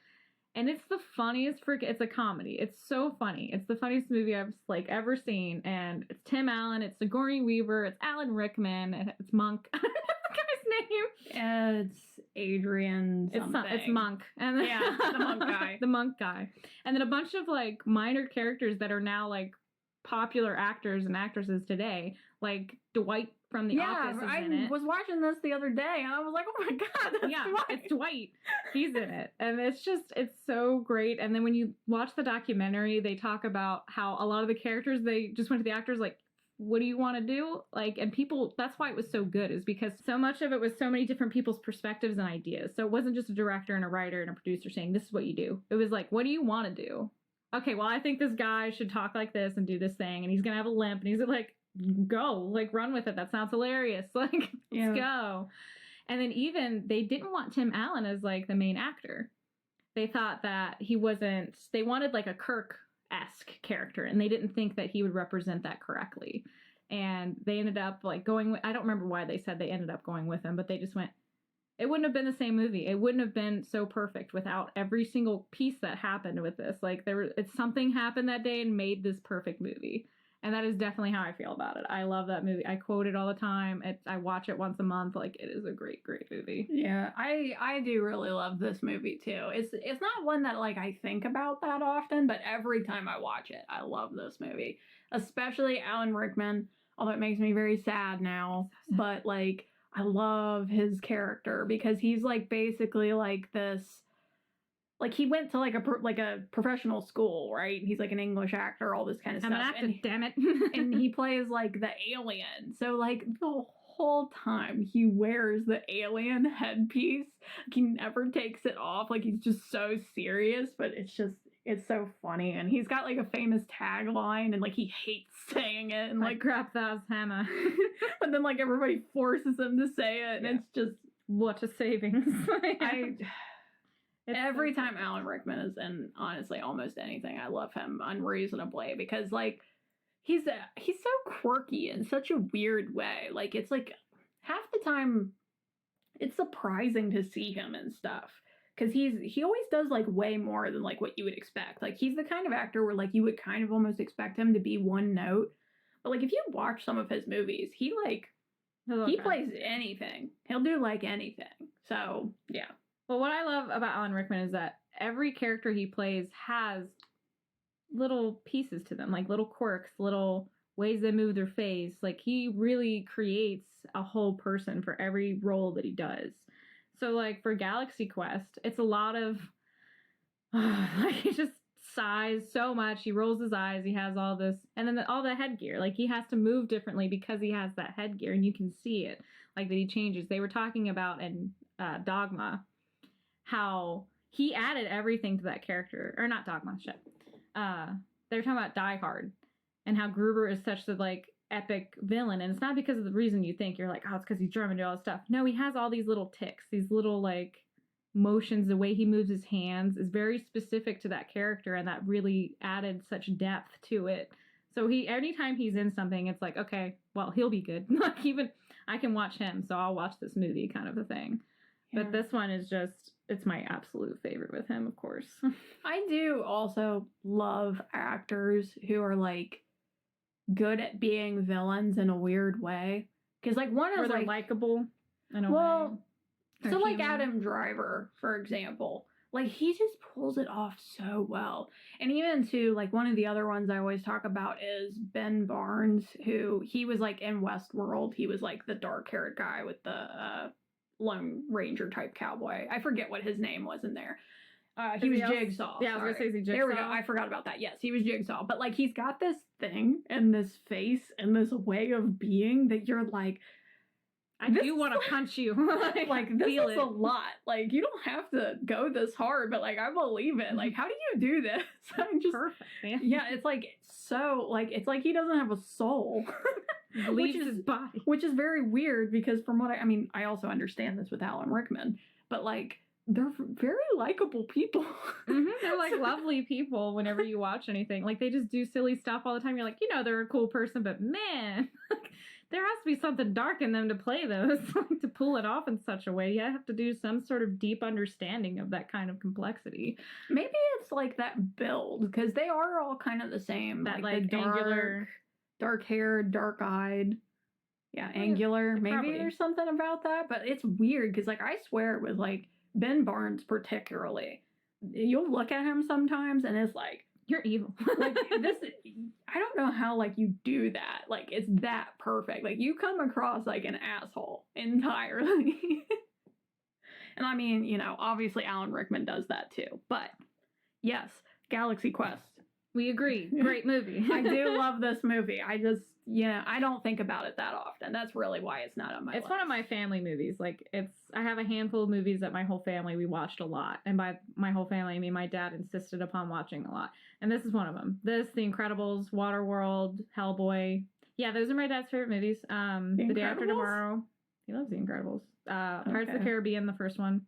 S1: And it's the funniest it's a comedy. It's so funny. It's the funniest movie I've like ever seen. And it's Tim Allen, it's Sigourney Weaver, it's Alan Rickman, and it's Monk. I don't know the guy's name.
S2: It's Adrian something.
S1: It's Monk. And
S2: yeah, the Monk guy.
S1: The Monk guy. And then a bunch of like minor characters that are now like popular actors and actresses today, like Dwight from The Office is in it.
S2: I was watching this the other day and I was like, oh my god, that's Dwight.
S1: It's Dwight. He's in it. And it's so great. And then when you watch the documentary, they talk about how a lot of the characters, they just went to the actors like, what do you want to do? Like, and people, that's why it was so good, is because so much of it was so many different people's perspectives and ideas. So it wasn't just a director and a writer and a producer saying, this is what you do. It was like, what do you want to do? Okay, well, I think this guy should talk like this and do this thing, and he's going to have a limp, and he's like, go, like, run with it. That sounds hilarious. Like, let's go. And then even, they didn't want Tim Allen as, like, the main actor. They thought that he wasn't, they wanted, like, a Kirk-esque character, and they didn't think that he would represent that correctly. And they ended up, like, going with, I don't remember why they said they ended up going with him, but they just went, it wouldn't have been the same movie. It wouldn't have been so perfect without every single piece that happened with this. Like, something happened that day and made this perfect movie. And that is definitely how I feel about it. I love that movie. I quote it all the time. I watch it once a month. Like, it is a great, great movie.
S2: Yeah, I do really love this movie too. It's not one that like I think about that often, but every time I watch it, I love this movie. Especially Alan Rickman, although it makes me very sad now. So sad. But like, I love his character because he's like basically like this. Like, he went to, like, a professional school, right? He's, like, an English actor, all this kind of stuff.
S1: I'm an actor, damn it.
S2: And he plays, like, the alien. So, like, the whole time he wears the alien headpiece. He never takes it off. Like, he's just so serious, but it's so funny. And he's got, like, a famous tagline, and, like, he hates saying it. And, like,
S1: crap, that's hammer.
S2: And then, like, everybody forces him to say it, and it's just...
S1: What a savings.
S2: Every time Alan Rickman is in, honestly, almost anything, I love him unreasonably because, like, he's so quirky in such a weird way. Like, it's like half the time it's surprising to see him and stuff because he always does like way more than like what you would expect. Like, he's the kind of actor where like you would kind of almost expect him to be one note, but like if you watch some of his movies, he like He plays anything. He'll do like anything. So, yeah.
S1: Well, what I love about Alan Rickman is that every character he plays has little pieces to them, like little quirks, little ways they move their face. Like, he really creates a whole person for every role that he does. So, like, for Galaxy Quest, it's a lot of, like, he just sighs so much. He rolls his eyes. He has all this, and then all the headgear. Like, he has to move differently because he has that headgear, and you can see it, like, that he changes. They were talking about in Dogma how he added everything to that character. Or not Dogma, shit. They were talking about Die Hard and how Gruber is such the, like, epic villain, and it's not because of the reason you think. You're like, oh, it's because he's German and all this stuff. No, he has all these little ticks, these little, like, motions. The way he moves his hands is very specific to that character, and that really added such depth to it. So anytime he's in something, it's like, okay, well, he'll be good. Like, even I can watch him, so I'll watch this movie, kind of a thing. Yeah. But this one is just, it's my absolute favorite with him, of course.
S2: I do also love actors who are, like, good at being villains in a weird way. Because, like, one is,
S1: they're
S2: like,
S1: likable in a way.
S2: So, like, Adam Driver, for example, like, he just pulls it off so well. And even to, like, one of the other ones I always talk about is Ben Barnes, who, he was, like, in Westworld. He was, like, the dark-haired guy with the Lone Ranger type cowboy. I forget what his name was in there. He was Jigsaw.
S1: Yeah, I was going to say he's Jigsaw.
S2: There we go. I forgot about that. Yes, he was Jigsaw. But, like, he's got this thing and this face and this way of being that you're like,
S1: I do want to punch you.
S2: Like, this is a lot. Like, you don't have to go this hard, but, like, I believe it. Like, how do you do this? I'm just,
S1: perfect, man.
S2: Yeah, it's like, so, like, it's like he doesn't have a soul.
S1: Leaves his body.
S2: Which is very weird because from what I mean, I also understand this with Alan Rickman, but, like, they're very likable people.
S1: They're, like, lovely people whenever you watch anything. Like, they just do silly stuff all the time. You're like, you know, they're a cool person, but man, there has to be something dark in them to play those, like, to pull it off in such a way. You have to do some sort of deep understanding of that kind of complexity.
S2: Maybe it's like that build, because they are all kind of the same.
S1: That,
S2: like the
S1: angular,
S2: dark-haired, dark-eyed. Yeah, angular. Maybe
S1: probably.
S2: There's something about that, but it's weird because, like, I swear with, like, Ben Barnes particularly, you'll look at him sometimes and it's like,
S1: you're evil.
S2: Like, this, I don't know how, like, you do that. Like, it's that perfect. Like, you come across like an asshole entirely. And I mean, you know, obviously Alan Rickman does that too. But yes, Galaxy Quest.
S1: We agree. Great movie.
S2: I do love this movie. I just, I don't think about it that often. That's really why it's not on my list.
S1: It's one of my family movies. Like, I have a handful of movies that my whole family, we watched a lot. And by my whole family, I mean my dad insisted upon watching a lot. And this is one of them. This, The Incredibles, Waterworld, Hellboy. Yeah, those are my dad's favorite movies. The Day After Tomorrow. He loves The Incredibles. Pirates of the Caribbean, the first one.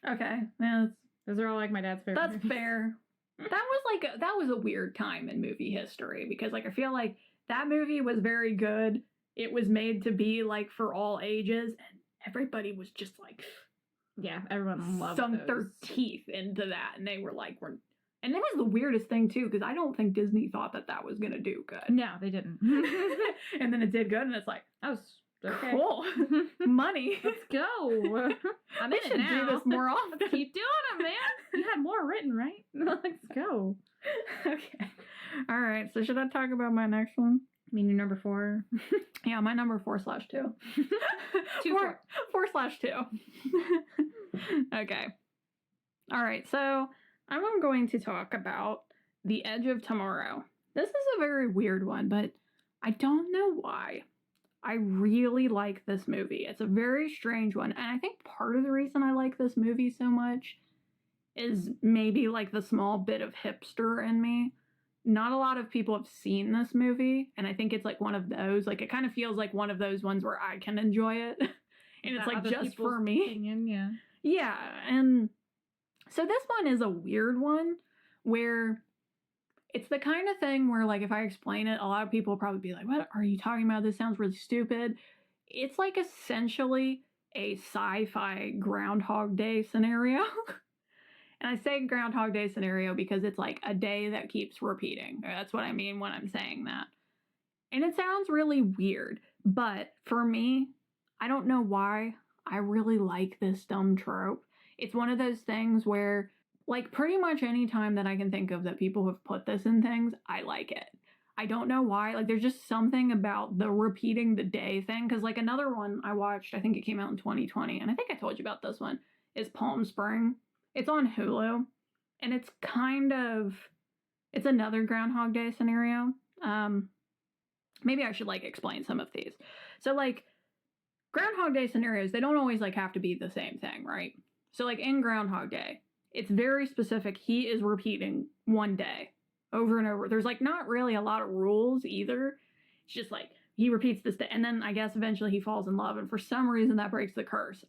S2: Okay. Yeah,
S1: those are all, like, my dad's favorite
S2: movies. That's fair. That was a weird time in movie history because, like, I feel like that movie was very good. It was made to be, like, for all ages, and everybody was just like,
S1: yeah, everyone loved
S2: sunk their teeth into that, and they were like, and it was the weirdest thing too because I don't think Disney thought that was gonna do good.
S1: No, they didn't.
S2: And then it did good, and it's like,
S1: that was okay.
S2: Cool. Money.
S1: Let's go. I'm in it now.
S2: Do this more often.
S1: Let's keep doing them, man. You had more written, right? Let's go.
S2: Okay. All right. So should I talk about my next one?
S1: I mean, your number 4.
S2: Yeah, my number 4/2. 4/2. Okay. All right. So I'm going to talk about The Edge of Tomorrow. This is a very weird one, but I don't know why. I really like this movie. It's a very strange one. And I think part of the reason I like this movie so much is maybe like the small bit of hipster in me. Not a lot of people have seen this movie. And I think it's like one of those, like it kind of feels like one of those ones where I can enjoy it. And it's like just for me.
S1: Opinion, yeah.
S2: Yeah. And so this one is a weird one where it's the kind of thing where, like, if I explain it, a lot of people will probably be like, what are you talking about? This sounds really stupid. It's like essentially a sci-fi Groundhog Day scenario. And I say Groundhog Day scenario because it's like a day that keeps repeating. That's what I mean when I'm saying that. And it sounds really weird, but for me, I don't know why I really like this dumb trope. It's one of those things where, like, pretty much any time that I can think of that people have put this in things, I like it. I don't know why. Like, there's just something about the repeating the day thing. Because, like, another one I watched, I think it came out in 2020, and I think I told you about this one, is Palm Spring. It's on Hulu, and it's it's another Groundhog Day scenario. Maybe I should, like, explain some of these. So, like, Groundhog Day scenarios, they don't always, like, have to be the same thing, right? So, like, in Groundhog Day, it's very specific. He is repeating one day over and over. There's, like, not really a lot of rules either. It's just, like, he repeats this day. And then I guess eventually he falls in love. And for some reason that breaks the curse.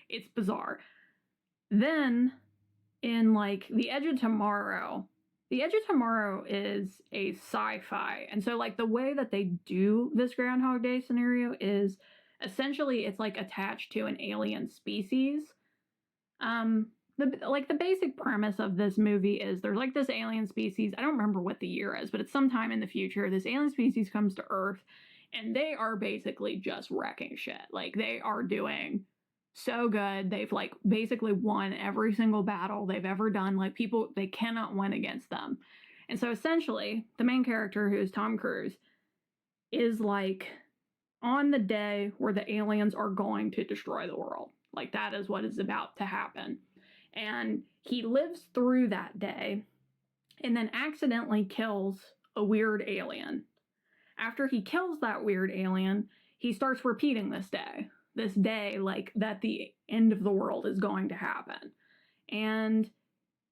S2: It's bizarre. Then in, like, The Edge of Tomorrow is a sci-fi. And so, like, the way that they do this Groundhog Day scenario is essentially it's, like, attached to an alien species. The basic premise of this movie is there's, like, this alien species. I don't remember what the year is, but it's sometime in the future. This alien species comes to Earth, and they are basically just wrecking shit. Like, they are doing so good. They've, like, basically won every single battle they've ever done. Like, people, they cannot win against them. And so essentially, the main character, who is Tom Cruise, is, like, on the day where the aliens are going to destroy the world. Like, that is what is about to happen. And he lives through that day and then accidentally kills a weird alien. After he kills that weird alien, he starts repeating this day, like, that the end of the world is going to happen. And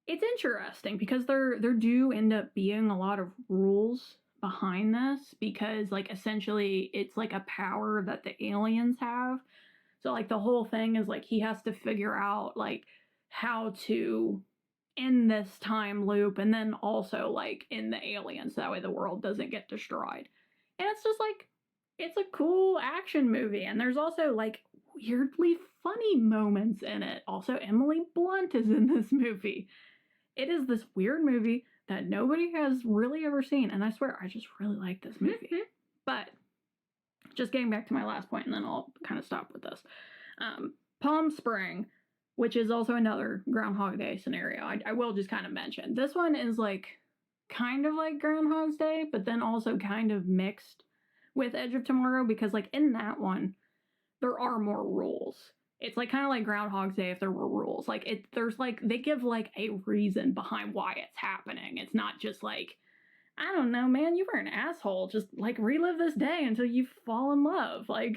S2: it's interesting because there do end up being a lot of rules behind this because, like, essentially it's, like, a power that the aliens have. So, like, the whole thing is, like, he has to figure out, like, how to end this time loop and then also, like, end the aliens so that way the world doesn't get destroyed. And it's just, like, it's a cool action movie. And there's also, like, weirdly funny moments in it. Also, Emily Blunt is in this movie. It is this weird movie that nobody has really ever seen. And I swear, I just really like this movie. But just getting back to my last point, and then I'll kind of stop with this. Palm Spring, which is also another Groundhog Day scenario. I will just kind of mention. This one is, like, kind of like Groundhog's Day, but then also kind of mixed with Edge of Tomorrow because, like, in that one, there are more rules. It's, like, kind of like Groundhog's Day if there were rules. Like, there's, like, they give, like, a reason behind why it's happening. It's not just, like, I don't know, man, you were an asshole. Just, like, relive this day until you fall in love. Like,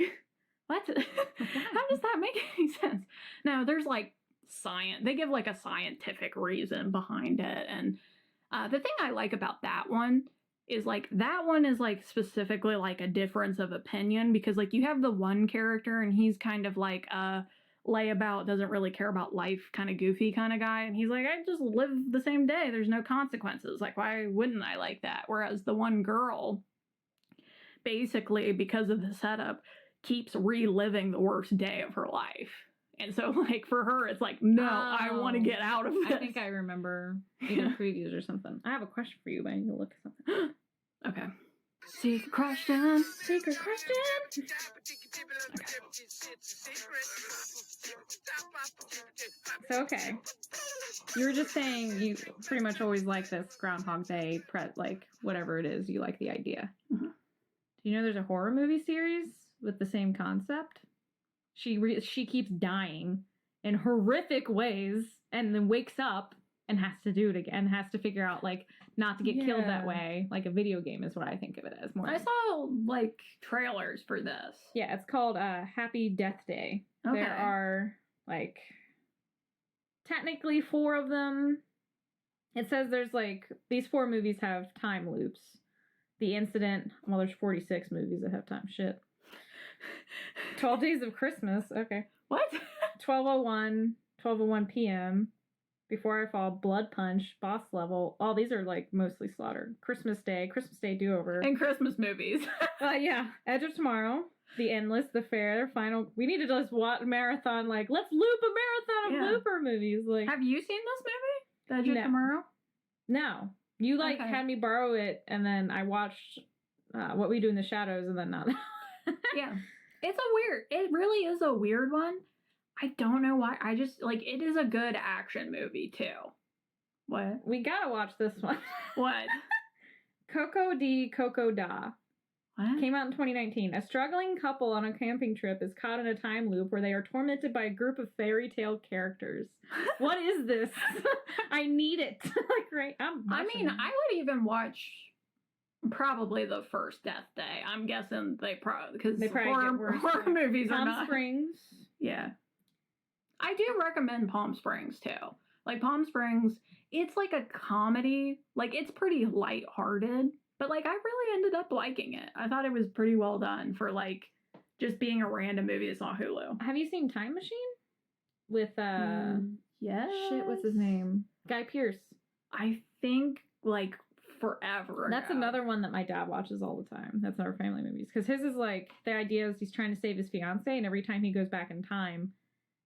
S2: what? How does that make any sense? No, there's, like, science. They give, like, a scientific reason behind it. And the thing I like about that one is, like, specifically, like, a difference of opinion because, like, you have the one character and he's kind of like a layabout, doesn't really care about life, kind of goofy kind of guy. And he's like, I just live the same day. There's no consequences. Like, why wouldn't I like that? Whereas the one girl, basically, because of the setup, keeps reliving the worst day of her life. And so, like, for her, it's like, no, I want to get out of this.
S1: I think I remember either previews or something. I have a question for you, but I need to look at something.
S2: Okay. Secret question.
S1: Secret question.
S2: Okay.
S1: So, okay. You were just saying you pretty much always like this Groundhog Day, like, whatever it is, you like the idea.
S2: Mm-hmm.
S1: Do you know there's a horror movie series with the same concept? She keeps dying in horrific ways and then wakes up and has to do it again, has to figure out, like, not to get killed that way. Like a video game is what I think of it as more.
S2: I saw, like, trailers for this.
S1: Yeah, it's called Happy Death Day.
S2: Okay.
S1: There are, like, technically 4 of them. It says there's, like, these 4 movies have time loops. The Incident, well, there's 46 movies that have time. Shit. 12 Days of Christmas. Okay.
S2: What?
S1: 12:01 p.m. Before I Fall, Blood Punch, Boss Level. All these are, like, mostly slaughtered. Christmas Day Do-Over.
S2: And Christmas movies.
S1: Yeah. Edge of Tomorrow, The Endless, The Fair, Final. We need to just watch marathon, like, let's loop a marathon of looper movies. Like,
S2: have you seen this movie? The Edge of Tomorrow?
S1: No. You, like, had me borrow it, and then I watched What We Do in the Shadows, and then not.
S2: Yeah. It really is a weird one. I don't know why. I just, like, it is a good action movie, too. What?
S1: We gotta watch this one.
S2: What?
S1: Coco de Coco Da.
S2: What?
S1: Came out in 2019. A struggling couple on a camping trip is caught in a time loop where they are tormented by a group of fairy tale characters. What is this? I need it. Like, right? I
S2: would even watch probably the first Death Day. I'm guessing they probably, because horror movies are not.
S1: Palm Springs.
S2: Yeah. I do recommend Palm Springs, too. Like, Palm Springs, it's like a comedy. Like, it's pretty lighthearted. But, like, I really ended up liking it. I thought it was pretty well done for, like, just being a random movie that's on Hulu.
S1: Have you seen Time Machine? With,
S2: yes.
S1: Shit, what's his name? Guy Pearce.
S2: I think, like, forever ago.
S1: That's another one that my dad watches all the time. That's our family movies. Because his is, like, the idea is he's trying to save his fiancée, and every time he goes back in time,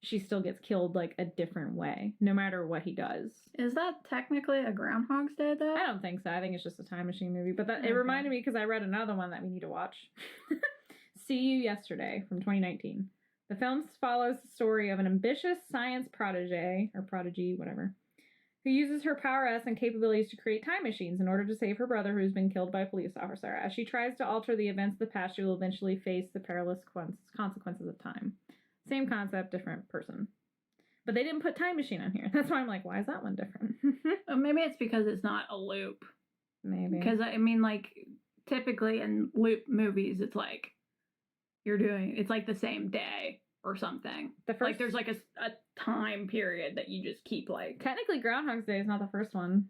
S1: she still gets killed, like, a different way, no matter what he does.
S2: Is that technically a Groundhog's Day, though?
S1: I don't think so. I think it's just a time machine movie. But it reminded me, because I read another one that we need to watch. See You Yesterday from 2019. The film follows the story of an ambitious science prodigy, whatever, who uses her prowess and capabilities to create time machines in order to save her brother who's been killed by a police officer. As she tries to alter the events of the past, she will eventually face the perilous consequences of time. Same concept, different person. But they didn't put time machine on here. That's why I'm like, why is that one different?
S2: Maybe it's because it's not a loop.
S1: Maybe.
S2: Because, I mean, like, typically in loop movies, it's like, it's like the same day or something. Like, there's like a time period that you just keep, like...
S1: Technically, Groundhog's Day is not the first one.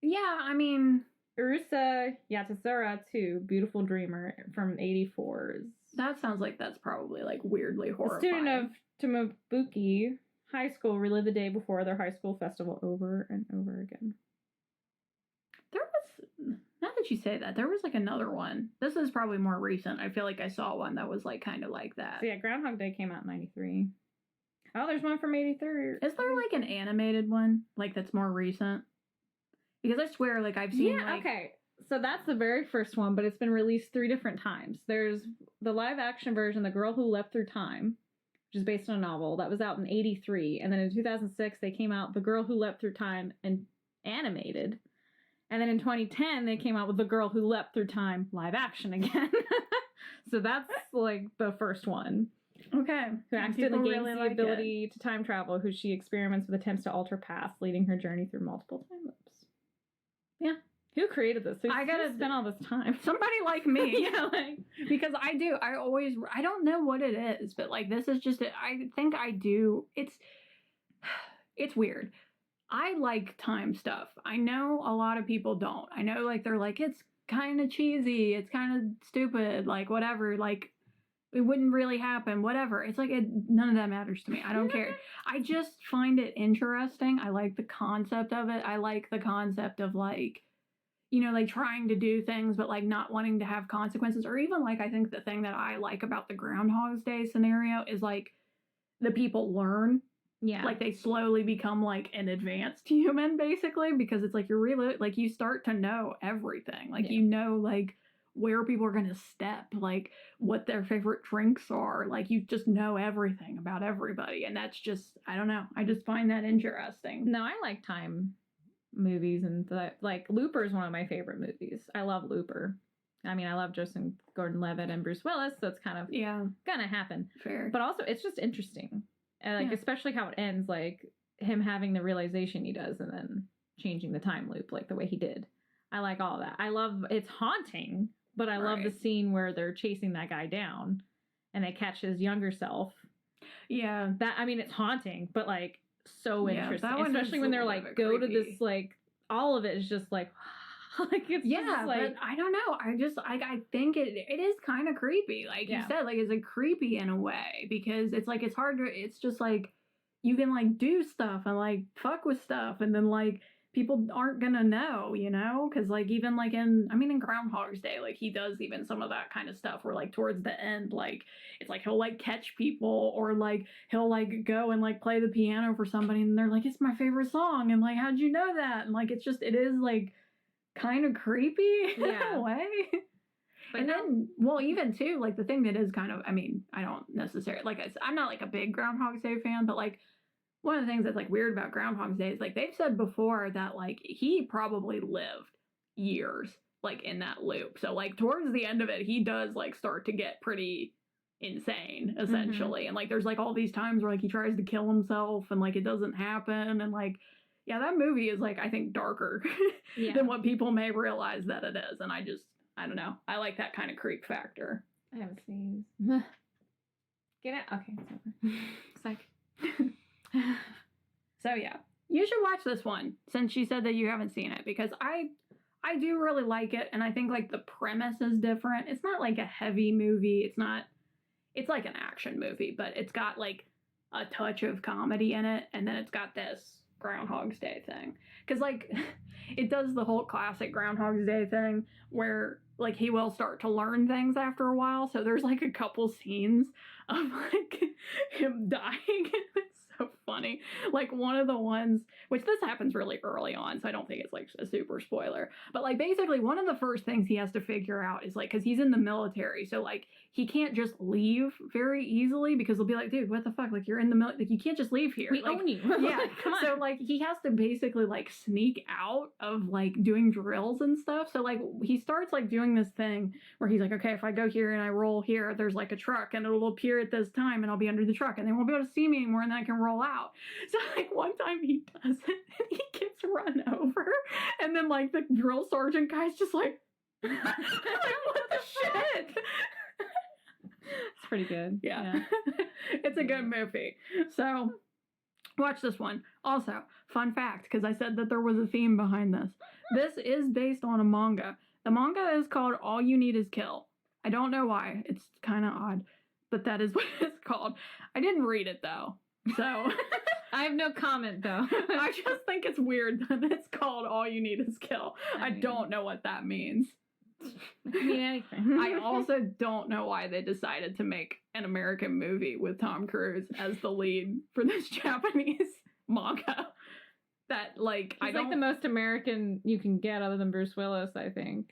S2: Yeah, I mean...
S1: Urusa Yatsura 2, Beautiful Dreamer from 84.
S2: That sounds like that's probably, like, weirdly horrifying.
S1: The student of Tomobuki High School relive the day before their high school festival over and over again.
S2: There was, now that you say that, there was, like, another one. This is probably more recent. I feel like I saw one that was, like, kind of like that.
S1: So, yeah, Groundhog Day came out in 93. Oh, there's one from 83.
S2: Is there, like, an animated one? Like, that's more recent? Because I swear, like, I've seen,
S1: okay. So that's the very first one, but it's been released 3 different times. There's the live-action version, The Girl Who Leapt Through Time, which is based on a novel. That was out in 83. And then in 2006, they came out The Girl Who Leapt Through Time and animated. And then in 2010, they came out with The Girl Who Leapt Through Time live-action again. So that's, like, the first one.
S2: Okay.
S1: Who accidentally gains the ability to time travel, who she experiments with attempts to alter past, leading her journey through multiple time loops. Yeah. Who created this?
S2: I gotta
S1: spend all this time.
S2: Somebody like me.
S1: Yeah, like,
S2: because I don't know what it is, but, like, this is just, I think I do. It's weird. I like time stuff. I know a lot of people don't. I know, like, they're like, it's kind of cheesy. It's kind of stupid. Like, whatever. Like, it wouldn't really happen. Whatever. It's like, none of that matters to me. I don't care. I just find it interesting. I like the concept of it. I like the concept of, like, you know, like, trying to do things, but, like, not wanting to have consequences. Or even, like, I think the thing that I like about the Groundhog's Day scenario is, like, the people learn.
S1: Yeah.
S2: Like, they slowly become, like, an advanced human, basically, because it's, like, like, you start to know everything. Like, you know, like, where people are going to step, like, what their favorite drinks are. Like, you just know everything about everybody. And that's just, I don't know. I just find that interesting.
S1: No, I like time movies, and like, Looper is one of my favorite movies. I love Looper. I mean, I love Joseph Gordon-Levitt and Bruce Willis, so it's kind of gonna happen.
S2: Fair.
S1: But also, it's just interesting. And, like, especially how it ends, like, him having the realization he does and then changing the time loop, like, the way he did. I like all of that. I love, it's haunting, but I love the scene where they're chasing that guy down and they catch his younger self.
S2: Yeah.
S1: That, I mean, it's haunting, but, like, so interesting.
S2: Especially
S1: when they're, like, go to this, like, all of it is just, like, like, it's just, like,
S2: but I don't know. I think it is kind of creepy. Like you said, like, it's, like, creepy in a way, because it's, like, it's hard to, it's just, like, you can, like, do stuff and, like, fuck with stuff, and then, like, people aren't gonna know, you know? Because, like, even, like, in Groundhog's Day, like, he does even some of that kind of stuff where, like, towards the end, like, it's, like, he'll, like, catch people, or, like, he'll, like, go and, like, play the piano for somebody, and they're like, it's my favorite song, and, like, how'd you know that? And, like, it's just, it is, like, kind of creepy in a way.
S1: But
S2: and then, well, even too, like the thing that is kind of, I mean, I don't necessarily, like I said, I'm not like a big Groundhog's Day fan, but like one of the things that's like weird about Groundhog's Day is like they've said before that like he probably lived years like in that loop. So like towards the end of it, he does like start to get pretty insane essentially. And like there's like all these times where like he tries to kill himself and like it doesn't happen. And like, yeah, that movie is like, I think darker than what people may realize that it is. And I don't know. I like that kind of creep factor.
S1: I haven't seen. Get it? Okay, it's over. Psych.
S2: So yeah, you should watch this one since you said that you haven't seen it, because I do really like it, and I think like the premise is different. It's not like a heavy movie. It's like an action movie, but it's got like a touch of comedy in it, and then it's got this Groundhog's Day thing. Because like it does the whole classic Groundhog's Day thing where like he will start to learn things after a while. So there's like a couple scenes of like him dying. It's so funny. Like one of the ones, which this happens really early on, so I don't think it's like a super spoiler, but like basically one of the first things he has to figure out is like, because he's in the military, so like he can't just leave very easily, because they'll be like, dude, what the fuck, like you're in the military, like you can't just leave here,
S1: We
S2: like,
S1: own you.
S2: yeah.
S1: Come on.
S2: So like he has to basically like sneak out of like doing drills and stuff. So like he starts like doing this thing where he's like, okay, if I go here and I roll here, there's like a truck and it'll appear at this time and I'll be under the truck and they won't be able to see me anymore and then I can roll out. So like one time he does it and he gets run over, and then like the drill sergeant guy's just like, like what the shit?
S1: It's pretty good.
S2: Yeah. It's a good movie. So watch this one. Also, fun fact, because I said that there was a theme behind this. This is based on a manga. The manga is called All You Need Is Kill. I don't know why. It's kind of odd, but that is what it's called. I didn't read it though. So
S1: I have no comment though.
S2: I just think it's weird that it's called All You Need Is Kill. I don't know what that means.
S1: It could mean anything.
S2: I also don't know why they decided to make an American movie with Tom Cruise as the lead for this Japanese manga. That like
S1: He's like the most American you can get other than Bruce Willis, I think.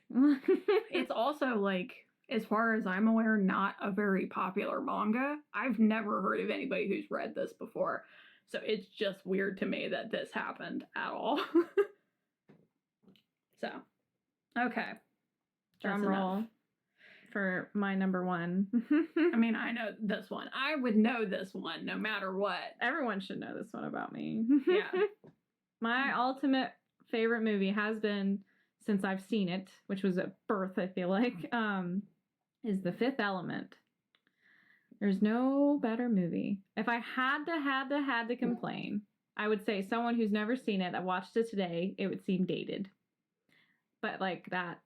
S2: It's also like, as far as I'm aware, not a very popular manga. I've never heard of anybody who's read this before. So it's just weird to me that this happened at all. So, okay.
S1: Drum roll for my number one.
S2: I mean, I know this one. I would know this one no matter what.
S1: Everyone should know this one about me.
S2: Yeah.
S1: My ultimate favorite movie has been, since I've seen it, which was at birth, I feel like, is The Fifth Element. There's no better movie. If I had to complain, I would say someone who's never seen it, that watched it today, it would seem dated. But like that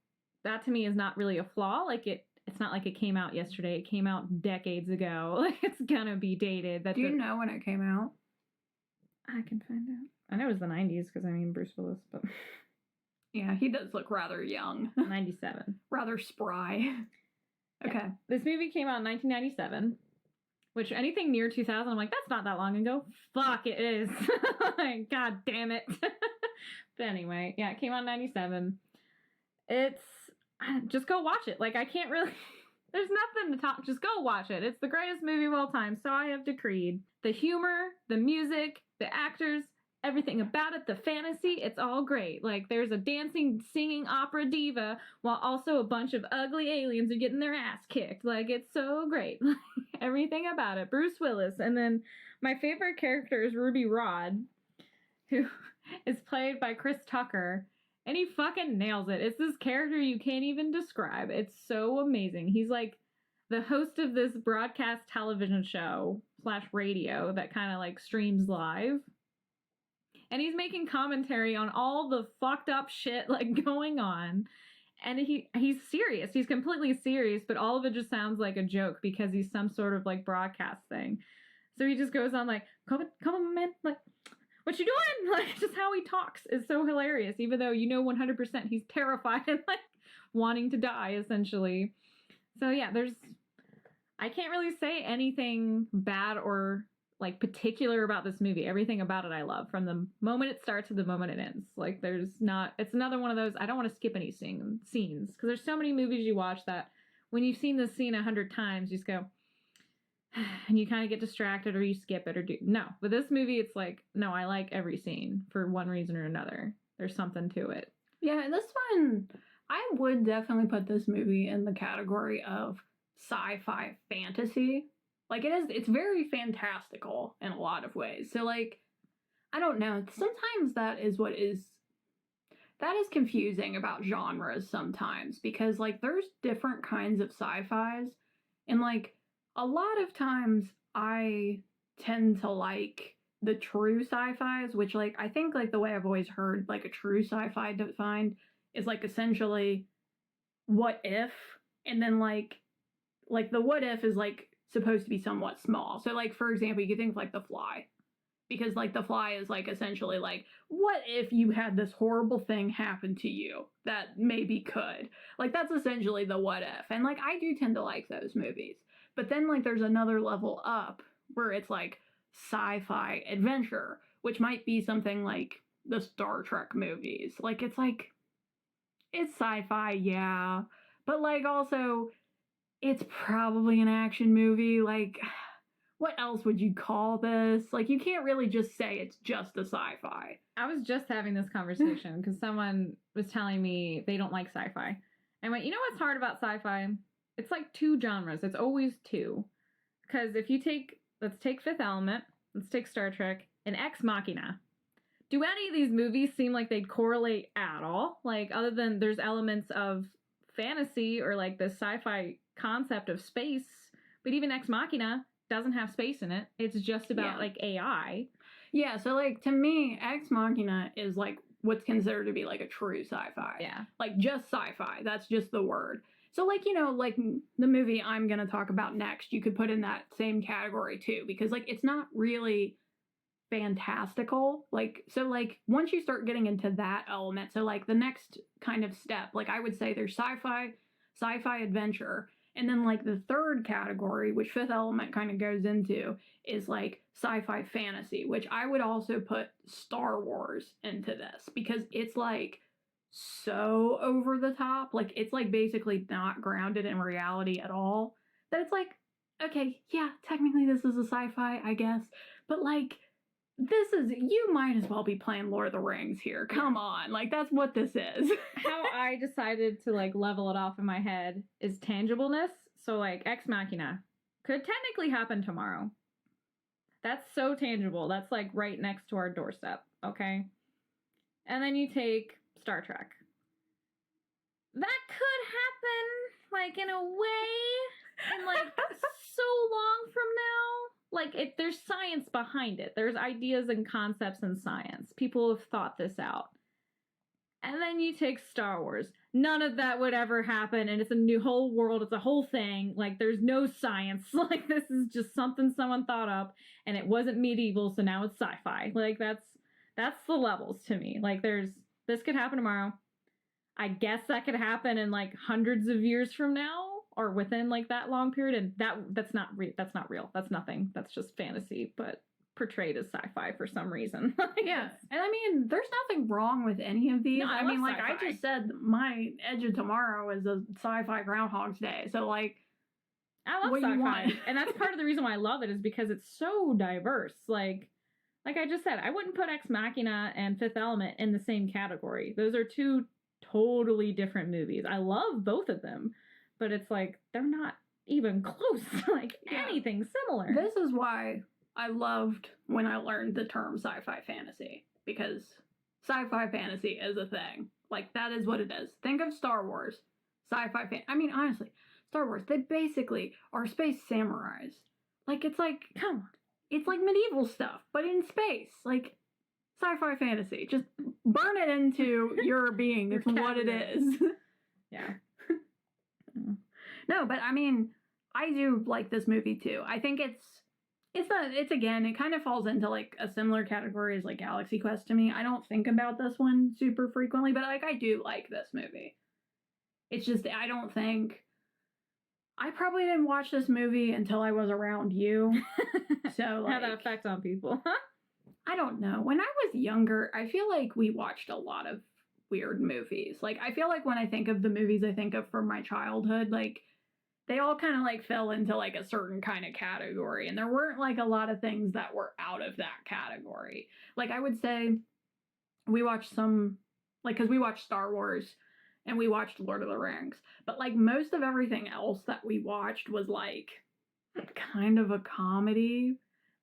S1: to me is not really a flaw. Like it's not like it came out yesterday. It came out decades ago. Like it's gonna be dated.
S2: Do you know when it came out?
S1: I can find out. I know it was the 90s because I mean Bruce Willis, but
S2: Yeah, he does look rather young.
S1: 97.
S2: Rather spry. Okay.
S1: Yeah. This movie came out in 1997, which anything near 2000, I'm like, that's not that long ago. Fuck, it is. Like, God damn it. But anyway, yeah, it came out in 97. Just go watch it. Like, I can't really, there's nothing to talk, just go watch it. It's the greatest movie of all time, so I have decreed. The humor, the music, the actors, everything about it, the fantasy, it's all great. Like, there's a dancing, singing opera diva, while also a bunch of ugly aliens are getting their ass kicked. Like, it's so great. Everything about it. Bruce Willis. And then my favorite character is Ruby Rhod, who is played by Chris Tucker. And he fucking nails it. It's this character you can't even describe. It's so amazing. He's like the host of this broadcast television show / radio that kind of like streams live. And he's making commentary on all the fucked up shit like going on. And he's serious. He's completely serious, but all of it just sounds like a joke because he's some sort of like broadcast thing. So he just goes on like, come on, man. Like, what you doing? Like, just how he talks is so hilarious, even though you know 100% he's terrified and like wanting to die, essentially. So yeah, I can't really say anything bad or like particular about this movie. Everything about it I love, from the moment it starts to the moment it ends. Like it's another one of those, I don't want to skip any scenes, because there's so many movies you watch that when you've seen this scene 100 times, you just go, and you kind of get distracted or you skip it or do. No, with this movie, it's like, no, I like every scene for one reason or another. There's something to it.
S2: Yeah, this one, I would definitely put this movie in the category of sci-fi fantasy. Like, it's very fantastical in a lot of ways. So, like, I don't know. Sometimes that is confusing about genres sometimes because, like, there's different kinds of sci-fis. And, like, a lot of times I tend to like the true sci-fis, which, like, I think, like, the way I've always heard, like, a true sci-fi defined is, like, essentially what if, and then, like the what if is, like, supposed to be somewhat small. So, like, for example, you could think of, like, The Fly. Because, like, The Fly is, like, essentially, like, what if you had this horrible thing happen to you that maybe could? Like, that's essentially the what if. And, like, I do tend to like those movies. But then, like, there's another level up where it's, like, sci-fi adventure, which might be something like the Star Trek movies. Like, it's sci-fi, yeah. But, like, also, it's probably an action movie. Like, what else would you call this? Like, you can't really just say it's just a sci-fi.
S1: I was just having this conversation because someone was telling me they don't like sci-fi. I went, you know what's hard about sci-fi? It's like 2 genres. It's always 2. Because if you let's take Fifth Element, let's take Star Trek, and Ex Machina. Do any of these movies seem like they'd correlate at all? Like, other than there's elements of fantasy or, like, the sci-fi concept of space, but even Ex Machina doesn't have space in it. It's just about, like, AI.
S2: Yeah, so, like, to me, Ex Machina is, like, what's considered to be, like, a true sci-fi.
S1: Yeah.
S2: Like, just sci-fi. That's just the word. So, like, you know, like, the movie I'm going to talk about next, you could put in that same category, too. Because, like, it's not really fantastical. Like, so, like, once you start getting into that element, so, like, the next kind of step, like, I would say there's sci-fi adventure. And then, like, the third category, which Fifth Element kind of goes into, is, like, sci-fi fantasy, which I would also put Star Wars into this. Because it's, like, so over the top. Like, it's, like, basically not grounded in reality at all. That it's like, okay, yeah, technically this is a sci-fi, I guess. But, like, you might as well be playing Lord of the Rings here. Come on. Like, that's what this is.
S1: How I decided to, like, level it off in my head is tangibleness. So, like, Ex Machina could technically happen tomorrow. That's so tangible. That's, like, right next to our doorstep, okay? And then you take Star Trek. That could happen, like, in a way, in, like, so long from now. Like, there's science behind it. There's ideas and concepts in science. People have thought this out. And then you take Star Wars. None of that would ever happen, and it's a new whole world. It's a whole thing. Like, there's no science. Like, this is just something someone thought up, and it wasn't medieval, so now it's sci-fi. Like, that's the levels to me. Like, this could happen tomorrow. I guess that could happen in, like, hundreds of years from now. Or within, like, that long period, and that's not real. That's nothing. That's just fantasy, but portrayed as sci-fi for some reason.
S2: Yeah, and I mean, there's nothing wrong with any of these.
S1: No, I
S2: mean,
S1: love
S2: like,
S1: sci-fi.
S2: I just said my Edge of Tomorrow is a sci-fi Groundhog's Day, so, like,
S1: I love
S2: what you
S1: sci-fi,
S2: want.
S1: and that's part of the reason why I love it is because it's so diverse. Like I just said, I wouldn't put Ex Machina and Fifth Element in the same category. Those are 2 totally different movies. I love both of them. But it's like, they're not even close to, like, anything similar.
S2: This is why I loved when I learned the term sci-fi fantasy. Because sci-fi fantasy is a thing. Like, that is what it is. Think of Star Wars. Sci-fi I mean, honestly, Star Wars, they basically are space samurais. Like, it's like, come on. It's like medieval stuff, but in space. Like, sci-fi fantasy. Just burn it into your being. It's what it is.
S1: Yeah.
S2: No, but I mean, I do like this movie too. I think it's again, it kind of falls into, like, a similar category as, like, Galaxy Quest to me. I don't think about this one super frequently, but, like, I do like this movie. It's just, I probably didn't watch this movie until I was around you. So, like,
S1: had that effect on people.
S2: I don't know. When I was younger, I feel like we watched a lot of weird movies. Like, I feel like when I think of the movies I think of from my childhood, like, they all kind of like fell into like a certain kind of category, and there weren't like a lot of things that were out of that category. Like I would say we watched some, like, because we watched Star Wars and we watched Lord of the Rings, but like most of everything else that we watched was like kind of a comedy,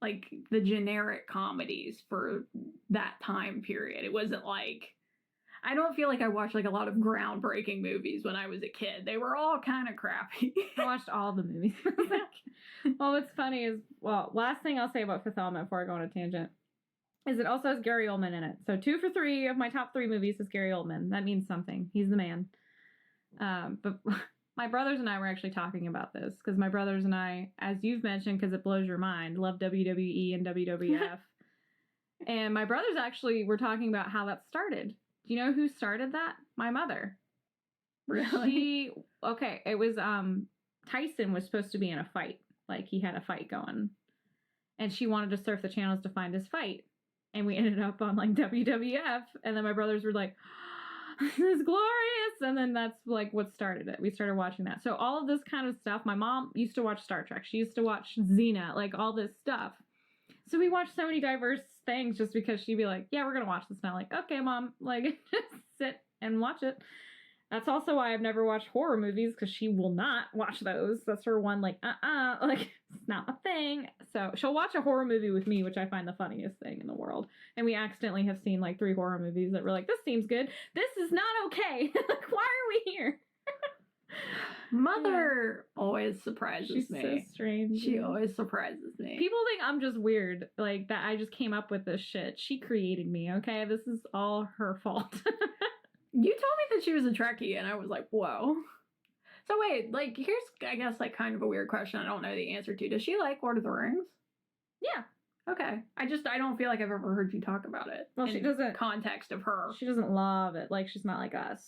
S2: like the generic comedies for that time period. It wasn't like, I don't feel like I watched like a lot of groundbreaking movies when I was a kid. They were all kind of crappy.
S1: I watched all the movies. Well, what's funny is, well, last thing I'll say about Fifth Element before I go on a tangent is it also has Gary Oldman in it. So 2 for 3 of my top 3 movies is Gary Oldman. That means something. He's the man. But my brothers and I were actually talking about this because my brothers and I, as you've mentioned, because it blows your mind, love WWE and WWF. And my brothers actually were talking about how that started. Do you know who started that? My mother.
S2: Really?
S1: It was Tyson was supposed to be in a fight. Like he had a fight going. And she wanted to surf the channels to find his fight. And we ended up on like WWF. And then my brothers were like, this is glorious. And then that's like what started it. We started watching that. So all of this kind of stuff, my mom used to watch Star Trek. She used to watch Xena, like all this stuff. So we watched so many diverse things just because she'd be like, yeah, we're going to watch this. And I'm like, okay, Mom, like just sit and watch it. That's also why I've never watched horror movies, because she will not watch those. That's her one, like, like, it's not a thing. So she'll watch a horror movie with me, which I find the funniest thing in the world. And we accidentally have seen, like, 3 horror movies that were like, this seems good. This is not okay. Like, why are we here?
S2: Mother always surprises
S1: She's
S2: me.
S1: So strange.
S2: She always surprises me.
S1: People think I'm just weird, like, that I just came up with this shit. She created me, okay? This is all her fault.
S2: You told me that she was a Trekkie, and I was like, whoa. So wait, like, here's, I guess, like, kind of a weird question I don't know the answer to. Does she like Lord of the Rings?
S1: Yeah.
S2: Okay. I don't feel like I've ever heard you talk about it.
S1: Well, she doesn't.
S2: Context of her.
S1: She doesn't love it. Like, she's not like us.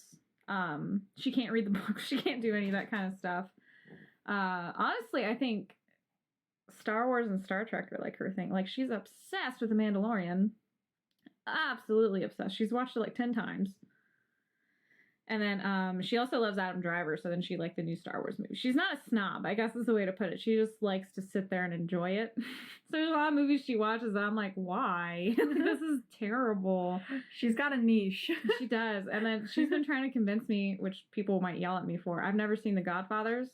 S1: She can't read the books. She can't do any of that kind of stuff. Honestly, I think Star Wars and Star Trek are, like, her thing. Like, she's obsessed with The Mandalorian. Absolutely obsessed. She's watched it, like, 10 times. And then she also loves Adam Driver, so then she liked the new Star Wars movie. She's not a snob, I guess is the way to put it. She just likes to sit there and enjoy it. So there's a lot of movies she watches that I'm like, why? This is terrible.
S2: She's got a niche.
S1: She does. And then she's been trying to convince me, which people might yell at me for, I've never seen The Godfathers.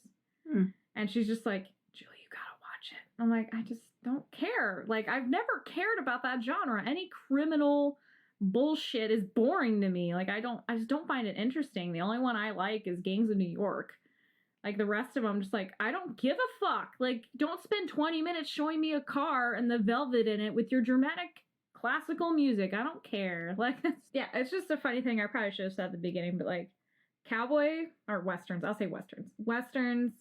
S1: And she's just like, Julie, you gotta watch it. I'm like, I just don't care. Like, I've never cared about that genre. Any criminal bullshit is boring to me. Like, I just don't find it interesting. The only one I like is Gangs of New York. Like, the rest of them, I'm just like, I don't give a fuck. Like, don't spend 20 minutes showing me a car and the velvet in it with your dramatic classical music. I don't care. Like, it's just a funny thing I probably should have said at the beginning, but like, cowboy or westerns, I'll say westerns,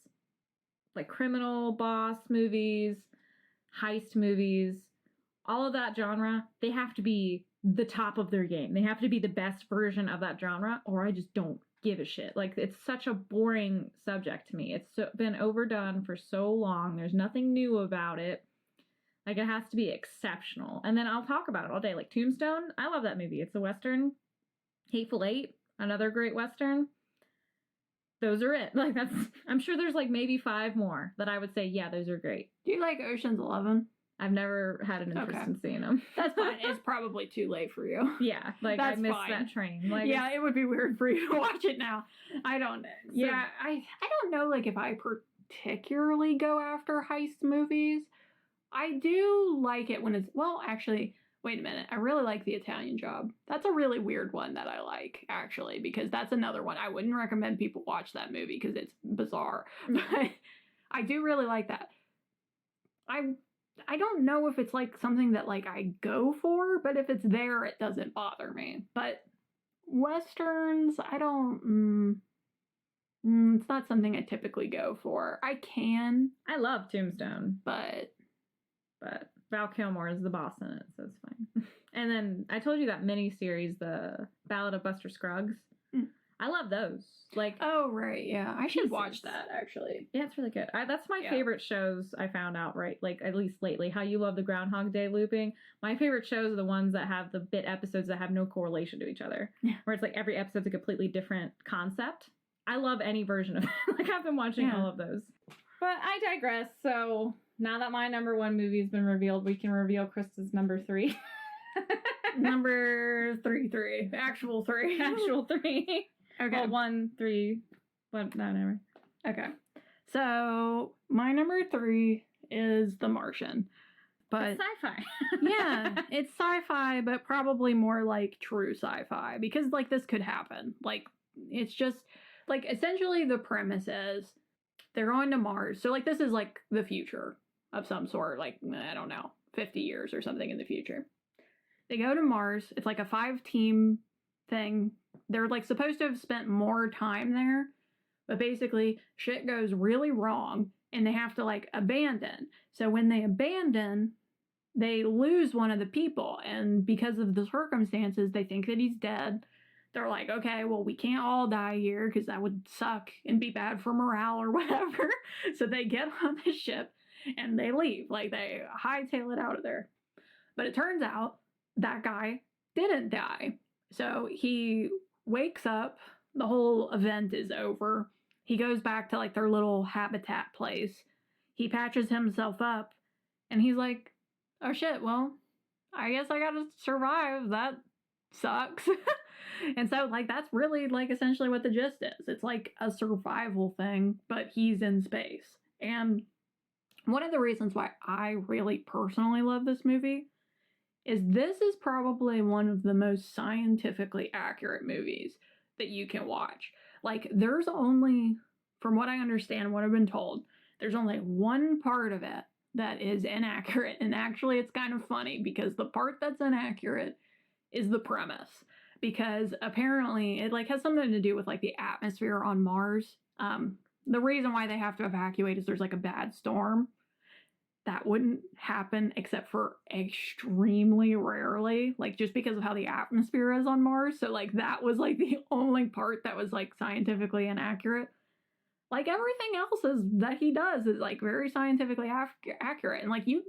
S1: like criminal boss movies, heist movies, all of that genre, they have to be the top of their game. They have to be the best version of that genre, or I just don't give a shit. Like, it's such a boring subject to me. It's been overdone for so long. There's nothing new about it. Like, it has to be exceptional. And then I'll talk about it all day. Like, Tombstone, I love that movie. It's a Western. Hateful Eight, another great Western. Those are it. Like, I'm sure there's like maybe 5 more that I would say, yeah, those are great.
S2: Do you like Ocean's 11?
S1: I've never had an interest in seeing them.
S2: That's fine. It's probably too late for you.
S1: Yeah, like, I missed that train. Like,
S2: yeah, it would be weird for you to watch it now. I don't know. Yeah, I don't know, like, if I particularly go after heist movies. I do like it when it's, well, actually, wait a minute. I really like The Italian Job. That's a really weird one that I like, actually, because that's another one. I wouldn't recommend people watch that movie because it's bizarre. But I do really like that. I don't know if it's like something that like I go for, but if it's there, it doesn't bother me. But westerns, I don't. It's not something I typically go for. I
S1: love Tombstone,
S2: but
S1: Val Kilmer is the boss in it, so it's fine. And then I told you that miniseries, The Ballad of Buster Scruggs. I love those. Like,
S2: oh right, yeah, I should watch that actually.
S1: Yeah, it's really good. That's my favorite shows. I found out, right? Like, at least lately, how you love the Groundhog Day looping. My favorite shows are the ones that have the bit episodes that have no correlation to each other. Yeah. Where it's like every episode's a completely different concept. I love any version of it. Like, I've been watching all of those. But I digress. So now that my number 1 movie has been revealed, we can reveal Krista's number 3.
S2: Number 3. Actual 3.
S1: Actual 3.
S2: Okay.
S1: Well, 1, 3. But no, never.
S2: Okay. So my number 3 is The Martian. But
S1: it's sci-fi.
S2: yeah, it's sci-fi, but probably more like true sci-fi, because like this could happen. Like, it's just like essentially the premise is they're going to Mars. So like this is like the future of some sort, like, I don't know, 50 years or something in the future. They go to Mars. It's like a 5-team thing. They're like supposed to have spent more time there, but basically shit goes really wrong and they have to like abandon. So when they abandon, they lose one of the people, and because of the circumstances, they think that he's dead. They're like, okay, well, we can't all die here because that would suck and be bad for morale or whatever. So they get on the ship and they leave. Like, they hightail it out of there. But it turns out that guy didn't die. So he wakes up. The whole event is over. He goes back to like their little habitat place. He patches himself up and he's like, oh shit, well, I guess I gotta survive. That sucks. And so like that's really like essentially what the gist is. It's like a survival thing, but he's in space. And one of the reasons why I really personally love this movie is this is probably one of the most scientifically accurate movies that you can watch. Like, there's only, from what I understand, what I've been told, there's only one part of it that is inaccurate. And actually, it's kind of funny because the part that's inaccurate is the premise. Because apparently it like has something to do with like the atmosphere on Mars. The reason why they have to evacuate is there's like a bad storm. That wouldn't happen except for extremely rarely, like just because of how the atmosphere is on Mars. So like that was like the only part that was like scientifically inaccurate. Like everything else is that he does is like very scientifically accurate. And like you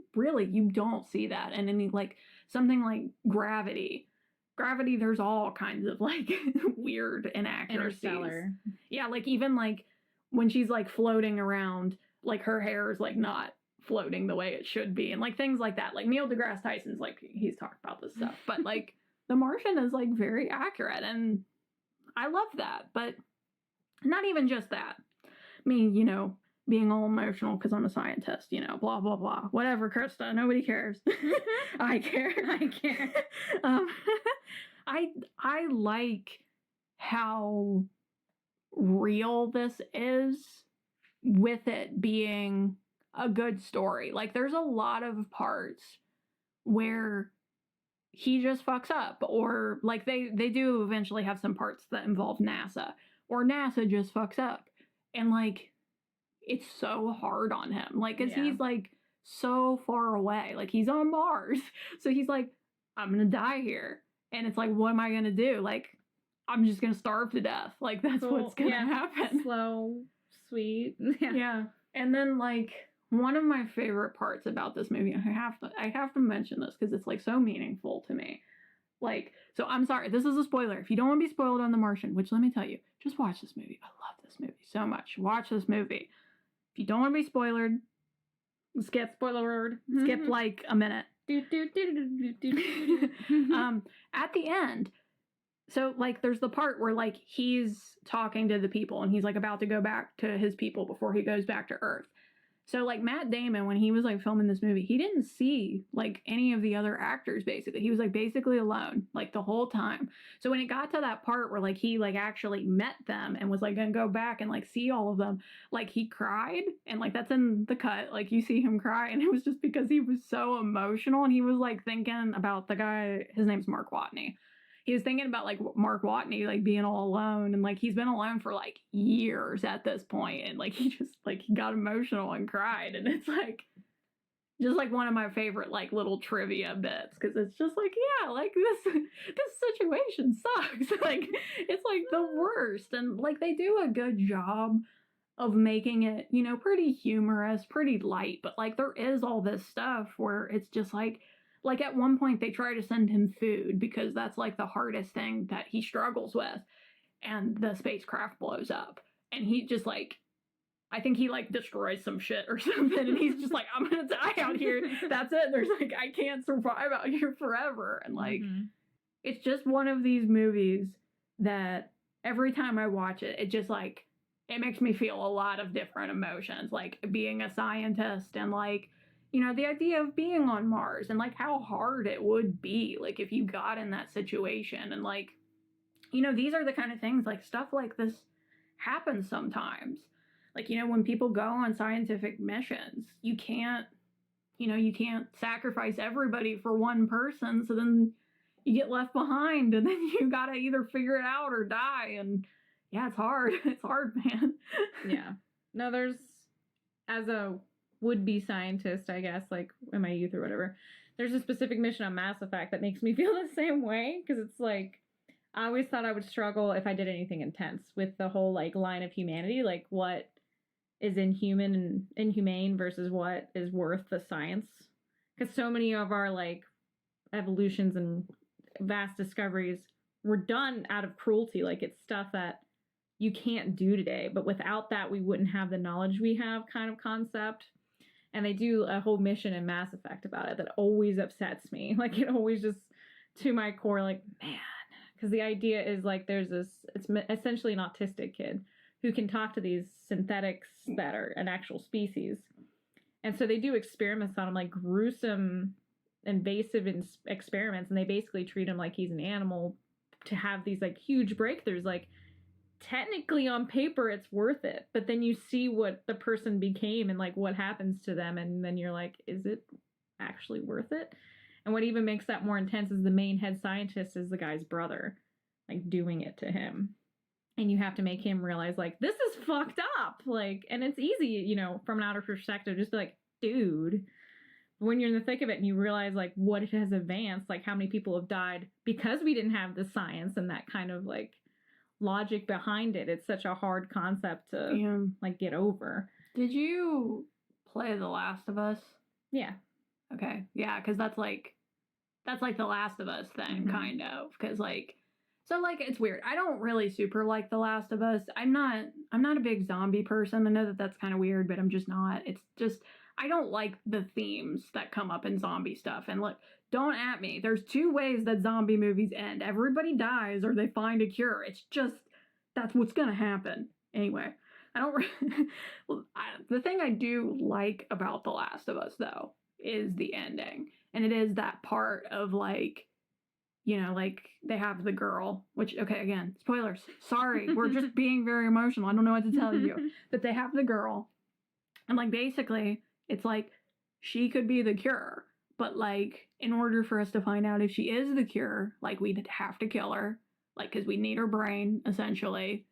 S2: don't see that in any like something like gravity. Gravity, there's all kinds of like weird inaccuracies.
S1: Interstellar.
S2: Yeah, like even like when she's like floating around, like her hair is like not floating the way it should be, and like things like that. Like Neil deGrasse Tyson's like he's talked about this stuff, but like The Martian is like very accurate, and I love that. But not even just that. I mean, you know, being all emotional because I'm a scientist, you know, blah blah blah. Whatever, Krista. Nobody cares. I care. I care. I like how real this is, with it being a good story. Like, there's a lot of parts where he just fucks up, or like they do eventually have some parts that involve NASA, or NASA just fucks up, and like it's so hard on him, like, because he's like so far away, like he's on Mars, so he's like, I'm gonna die here, and it's like, what am I gonna do? Like, I'm just gonna starve to death. Like, that's what's gonna happen.
S1: Slow, sweet.
S2: Yeah. And then like one of my favorite parts about this movie, I have to mention this because it's like so meaningful to me. Like, so I'm sorry, this is a spoiler. If you don't want to be spoiled on The Martian, which let me tell you, just watch this movie. I love this movie so much. Watch this movie. If you don't want to be spoiled, skip spoiler, skip like a minute. At the end, so like there's the part where like he's talking to the people and he's like about to go back to his people before he goes back to Earth. So like Matt Damon, when he was like filming this movie, he didn't see like any of the other actors basically. He was like basically alone like the whole time. So when it got to that part where like he like actually met them and was like gonna go back and like see all of them, like he cried, and like that's in the cut, like you see him cry, and it was just because he was so emotional, and he was like thinking about the guy, his name's Mark Watney. He was thinking about like Mark Watney like being all alone, and like he's been alone for like years at this point, and like he just like he got emotional and cried, and it's like just like one of my favorite like little trivia bits, because it's just like, yeah, like this situation sucks. Like it's like the worst, and like they do a good job of making it, you know, pretty humorous, pretty light, but like there is all this stuff where it's just like at one point they try to send him food because that's like the hardest thing that he struggles with, and the spacecraft blows up. and he just like, I think he like destroys some shit or something, and he's just like, I'm gonna die out here. That's it. There's like, I can't survive out here forever. And like, it's just one of these movies that every time I watch it, it just like, it makes me feel a lot of different emotions, like being a scientist and like, you know, the idea of being on Mars and like how hard it would be, like if you got in that situation. And like, you know, these are the kind of things, like stuff like this happens sometimes. Like, you know, when people go on scientific missions, you can't sacrifice everybody for one person. So then you get left behind and then you gotta either figure it out or die. And yeah, it's hard. It's hard, man.
S1: Yeah. No, there's, as a would-be scientist, I guess, like in my youth or whatever, there's a specific mission on Mass Effect that makes me feel the same way. Because it's like, I always thought I would struggle if I did anything intense with the whole like line of humanity, like what is inhuman and inhumane versus what is worth the science. Because so many of our like evolutions and vast discoveries were done out of cruelty. Like it's stuff that you can't do today, but without that we wouldn't have the knowledge we have kind of concept. And they do a whole mission in Mass Effect about it that always upsets me. Like it always just to my core, like, man, because the idea is like there's this, it's essentially an autistic kid who can talk to these synthetics that are an actual species. And so they do experiments on him, like gruesome, invasive experiments, and they basically treat him like he's an animal to have these like huge breakthroughs. Like technically on paper it's worth it, but then you see what the person became and like what happens to them, and then you're like, is it actually worth it? And what even makes that more intense is the main head scientist is the guy's brother, like doing it to him. And you have to make him realize, like, this is fucked up. Like, and it's easy, you know, from an outer perspective, just be like, dude. When you're in the thick of it and you realize, like, what it has advanced, like, how many people have died because we didn't have the science and that kind of, like, logic behind it. It's such a hard concept to, like, get over.
S2: Did you play The Last of Us?
S1: Yeah.
S2: Okay. Yeah, because that's like the Last of Us thing, kind of. Because, like, so, like, it's weird. I don't really super like The Last of Us. I'm not a big zombie person. I know that that's kind of weird, but I'm just not. It's just, I don't like the themes that come up in zombie stuff. And look, don't at me. There's two ways that zombie movies end. Everybody dies or they find a cure. It's just, that's what's going to happen. Anyway, the thing I do like about The Last of Us, though, is the ending. And it is that part of, like, you know, like, they have the girl, which, okay, again, spoilers. Sorry, we're just being very emotional. I don't know what to tell you. But they have the girl. And, like, basically, it's like, she could be the cure. But, like, in order for us to find out if she is the cure, like, we'd have to kill her. Like, because we need her brain, essentially.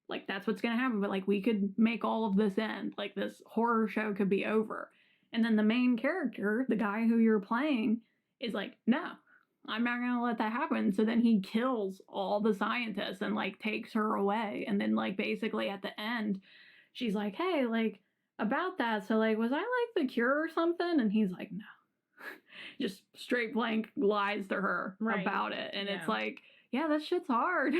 S2: Like, that's what's going to happen. But, like, we could make all of this end. Like, this horror show could be over. And then the main character, the guy who you're playing, is like, no. I'm not going to let that happen. So then he kills all the scientists and, like, takes her away. And then, like, basically at the end, she's like, hey, like, about that. So, like, was I, like, the cure or something? And he's like, no. Just straight blank lies to her about it. And it's like, yeah, that shit's hard.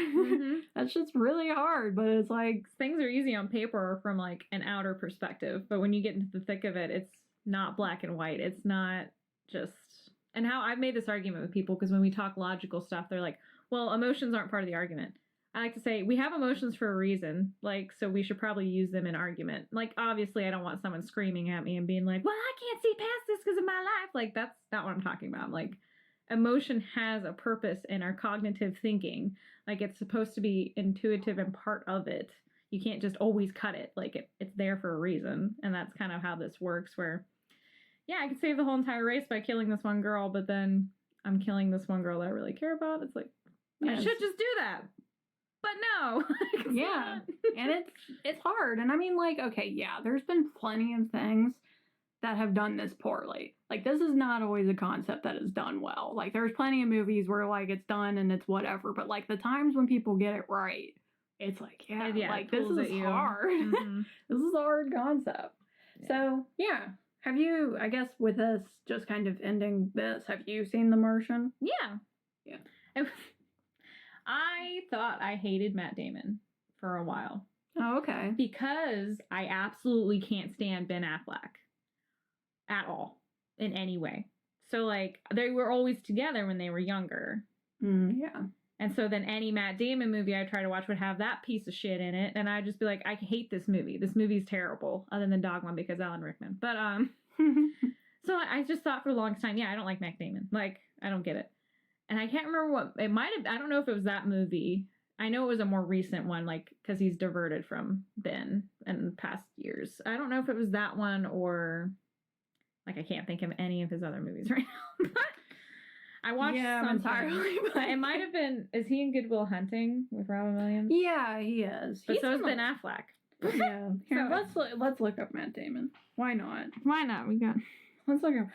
S2: That shit's really hard. But it's like,
S1: things are easy on paper from, like, an outer perspective. But when you get into the thick of it, it's not black and white. It's not just... And how I've made this argument with people, because when we talk logical stuff, they're like, well, emotions aren't part of the argument. I like to say, we have emotions for a reason, like, so we should probably use them in argument. Like, obviously, I don't want someone screaming at me and being like, well, I can't see past this because of my life. Like, that's not what I'm talking about. Like, emotion has a purpose in our cognitive thinking. Like, it's supposed to be intuitive and part of it. You can't just always cut it. Like, it's there for a reason. And that's kind of how this works, where... yeah, I could save the whole entire race by killing this one girl, but then I'm killing this one girl that I really care about. It's like, I should just do that. But no.
S2: Yeah. And it's hard. And I mean, like, okay, yeah, there's been plenty of things that have done this poorly. Like, this is not always a concept that is done well. Like, there's plenty of movies where, like, it's done and it's whatever. But, like, the times when people get it right, it's like, yeah like, this is hard. This is a hard concept. Yeah. So, yeah. Have you, I guess with us just kind of ending this, have you seen The Martian?
S1: Yeah. I thought I hated Matt Damon for a while.
S2: Oh, okay.
S1: Because I absolutely can't stand Ben Affleck at all in any way. So, like, they were always together when they were younger.
S2: Yeah.
S1: And so then any Matt Damon movie I try to watch would have that piece of shit in it. And I'd just be like, I hate this movie. This movie's terrible. Other than Dogma because Alan Rickman. But, so I just thought for the longest time, yeah, I don't like Matt Damon. Like, I don't get it. And I can't remember what, it might have, I don't know if it was that movie. I know it was a more recent one, like, because he's diverted from Ben in past years. I don't know if it was that one or, like, I can't think of any of his other movies right now. But I watched some entirely. But it might have been, is he in Good Will Hunting with Robin Williams?
S2: Yeah, he is.
S1: But so is Ben Affleck.
S2: Yeah. Here,
S1: So-
S2: let's look up Matt Damon. Why not?
S1: Why not?
S2: Let's look up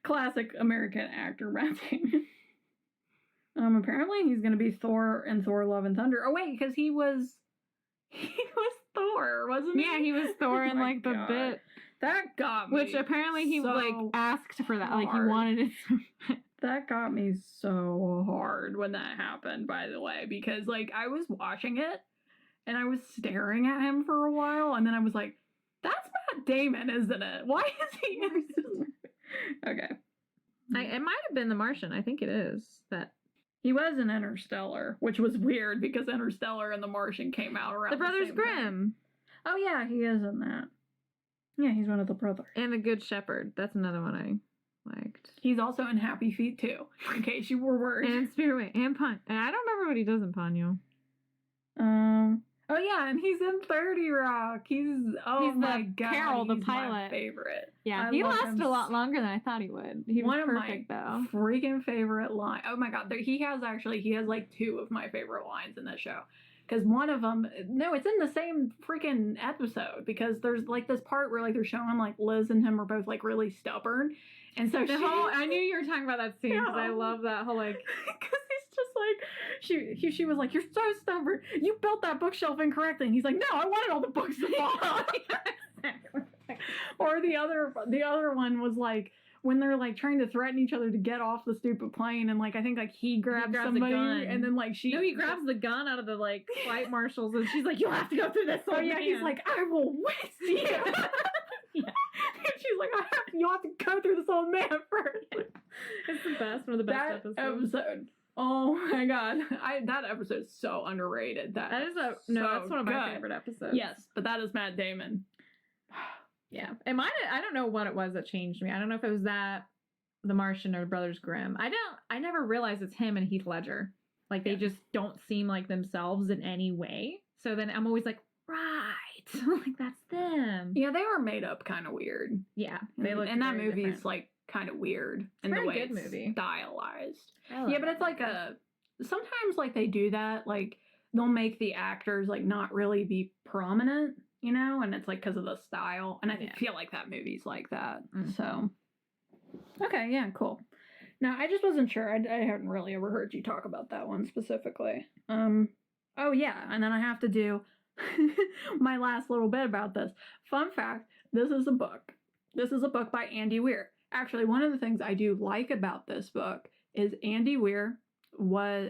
S2: classic American actor Matt Damon. Apparently he's gonna be Thor in Thor: Love and Thunder. Oh wait, because he was Thor, wasn't he?
S1: Yeah, he was Thor in,
S2: Oh my
S1: like, the
S2: God.
S1: bit.
S2: That got me.
S1: Which apparently he,
S2: so
S1: like, asked for that. Like, he
S2: hard.
S1: wanted it so much.
S2: That got me so hard when that happened, by the way, because, like, I was watching it and I was staring at him for a while, and then I was like, that's Matt Damon, isn't it? Why is he in this movie? Okay.
S1: It might have been The Martian. I think it is. That
S2: He was in Interstellar, which was weird because Interstellar and The Martian came out around
S1: The Brothers
S2: same time.
S1: Grimm
S2: Oh, yeah, he is in that. Yeah, he's one of the brothers.
S1: and The Good Shepherd. That's another one I liked.
S2: He's also in Happy Feet, too, in case you were worried.
S1: And Spirit Way and Pun. And I don't remember what he does in Ponyo.
S2: Oh yeah, and he's in 30 Rock. He's my God,
S1: Carol, the
S2: he's
S1: pilot.
S2: my favorite.
S1: Yeah,
S2: I
S1: he
S2: love
S1: lasted
S2: him
S1: a lot longer than I thought he would. He was
S2: One of
S1: perfect,
S2: my
S1: though.
S2: freaking favorite line. Oh my God, he has like two of my favorite lines in this show. Because one of them, no, it's in the same freaking episode. Because there's like this part where like they're showing like Liz and him are both like really stubborn, and so
S1: I knew you were talking about that scene because I love that whole like.
S2: Because he's just like, she was like, you're so stubborn. You built that bookshelf incorrectly. And he's like, no, I wanted all the books to fall out. Or the other one was like, when they're like trying to threaten each other to get off the stupid plane. And like, I think like he grabs somebody
S1: a gun.
S2: and then like
S1: No, he grabs the gun out of the like flight marshals and she's like, you'll have to go through this.
S2: Oh yeah, he's like, I will whisk you.
S1: Yeah.
S2: And she's like, you'll have to go through this old man first.
S1: It's the best. One of the best
S2: that
S1: episodes.
S2: episode. Oh my God. That episode is so underrated. That's
S1: one of my favorite episodes.
S2: Yes, but that is Matt Damon.
S1: Yeah. I don't know what it was that changed me. I don't know if it was that, The Martian, or Brothers Grimm. I never realized it's him and Heath Ledger. Like, they just don't seem like themselves in any way. So then I'm always like, right. Like, that's them.
S2: Yeah, they were made up kind of weird.
S1: Yeah. They look
S2: and that
S1: very
S2: movie
S1: different.
S2: is like kind of weird in
S1: Very
S2: the way
S1: good
S2: it's
S1: movie.
S2: stylized.
S1: I love
S2: Yeah, but
S1: that
S2: it's like
S1: movie.
S2: sometimes like they do that, like they'll make the actors like not really be prominent, you know, and it's like because of the style. And I feel like that movie's like that.
S1: Mm-hmm.
S2: So, okay, yeah, cool. Now, I just wasn't sure. I hadn't really ever heard you talk about that one specifically. Oh yeah, and then I have to do my last little bit about this. Fun fact, this is a book. This is a book by Andy Weir. Actually, one of the things I do like about this book is Andy Weir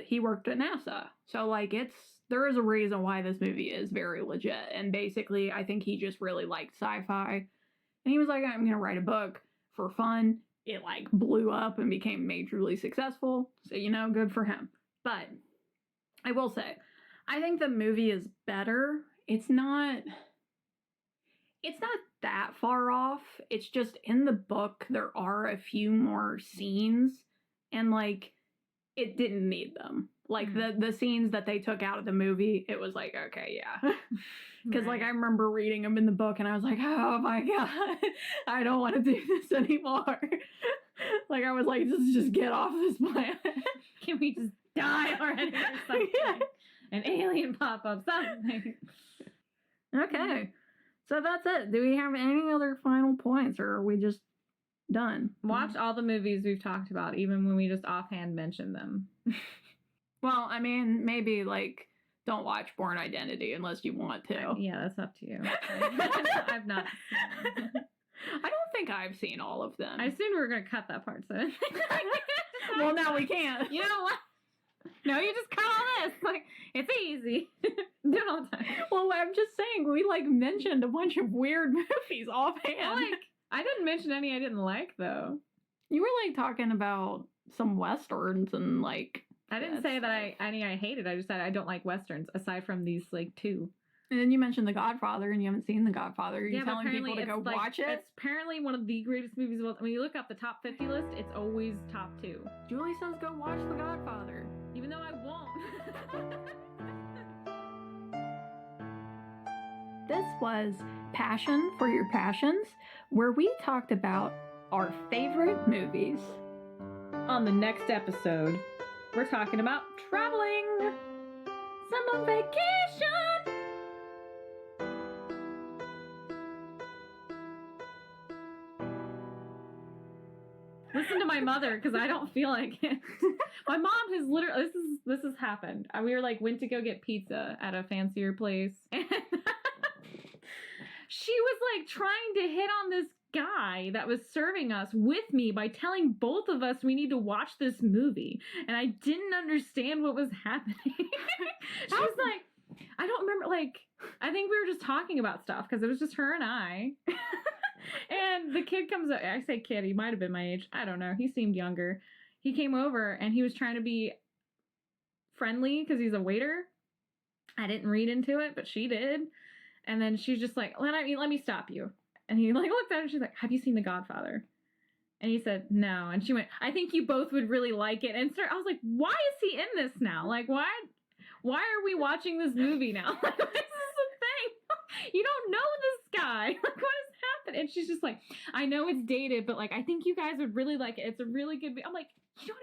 S2: he worked at NASA. So like there is a reason why this movie is very legit. And basically, I think he just really liked sci-fi. And he was like, I'm going to write a book for fun. It like blew up and became majorly successful. So, you know, good for him. But I will say, I think the movie is better. It's not that far off. It's just in the book, there are a few more scenes and like it didn't need them. Like the scenes that they took out of the movie, it was like, okay, yeah. Because like I remember reading them in the book and I was like, oh my God, I don't want to do this anymore. Like I was like, just get off this planet.
S1: Can we just die already or something?
S2: Yeah.
S1: An alien pop up, something.
S2: Okay. So that's it. Do we have any other final points or are we just done?
S1: Watch all the movies we've talked about, even when we just offhand mention them.
S2: Well, I mean, maybe like don't watch Born Identity unless you want to.
S1: Yeah, that's up to you. I've not seen them.
S2: I don't think I've seen all of them.
S1: I assumed we were going to cut that part, so.
S2: Well, now we can't.
S1: You know what? No, you just cut all this. Like, it's easy. Do it all the time.
S2: Well, I'm just saying, we, like, mentioned a bunch of weird movies offhand.
S1: Well, like, I didn't mention any I didn't like, though.
S2: You were, like, talking about some Westerns and, like...
S1: I didn't say that I hated. I just said I don't like Westerns, aside from these, like, 2.
S2: And then you mentioned The Godfather, and you haven't seen The Godfather. Are you
S1: Yeah,
S2: telling people to go watch it?
S1: It's apparently one of the greatest movies of all time. When you look up the top 50 list, it's always top 2.
S2: Julie says go watch The Godfather.
S1: Even though I won't.
S2: This was Passion for Your Passions, where we talked about our favorite movies.
S1: On the next episode, we're talking about traveling. Summer vacation. Listen to my mother, because I don't feel like it. My mom has literally, this has happened. We were like, went to go get pizza at a fancier place. And she was like trying to hit on this guy that was serving us with me by telling both of us we need to watch this movie. And I didn't understand what was happening. She was like, I don't remember, like, I think we were just talking about stuff because it was just her and I. And the kid comes up. I say kid, he might have been my age. I don't know. He seemed younger. He came over and he was trying to be friendly because he's a waiter. I didn't read into it, but she did. And then she's just like, let me stop you. And he like looked at her and she's like, have you seen The Godfather? And he said, no. And she went, I think you both would really like it. And I was like, why is he in this now? Like, why are we watching this movie now? Like, this is the thing. You don't know this guy. Like, what has happened? And she's just like, I know it's dated, but like, I think you guys would really like it. It's a really good I'm like, you don't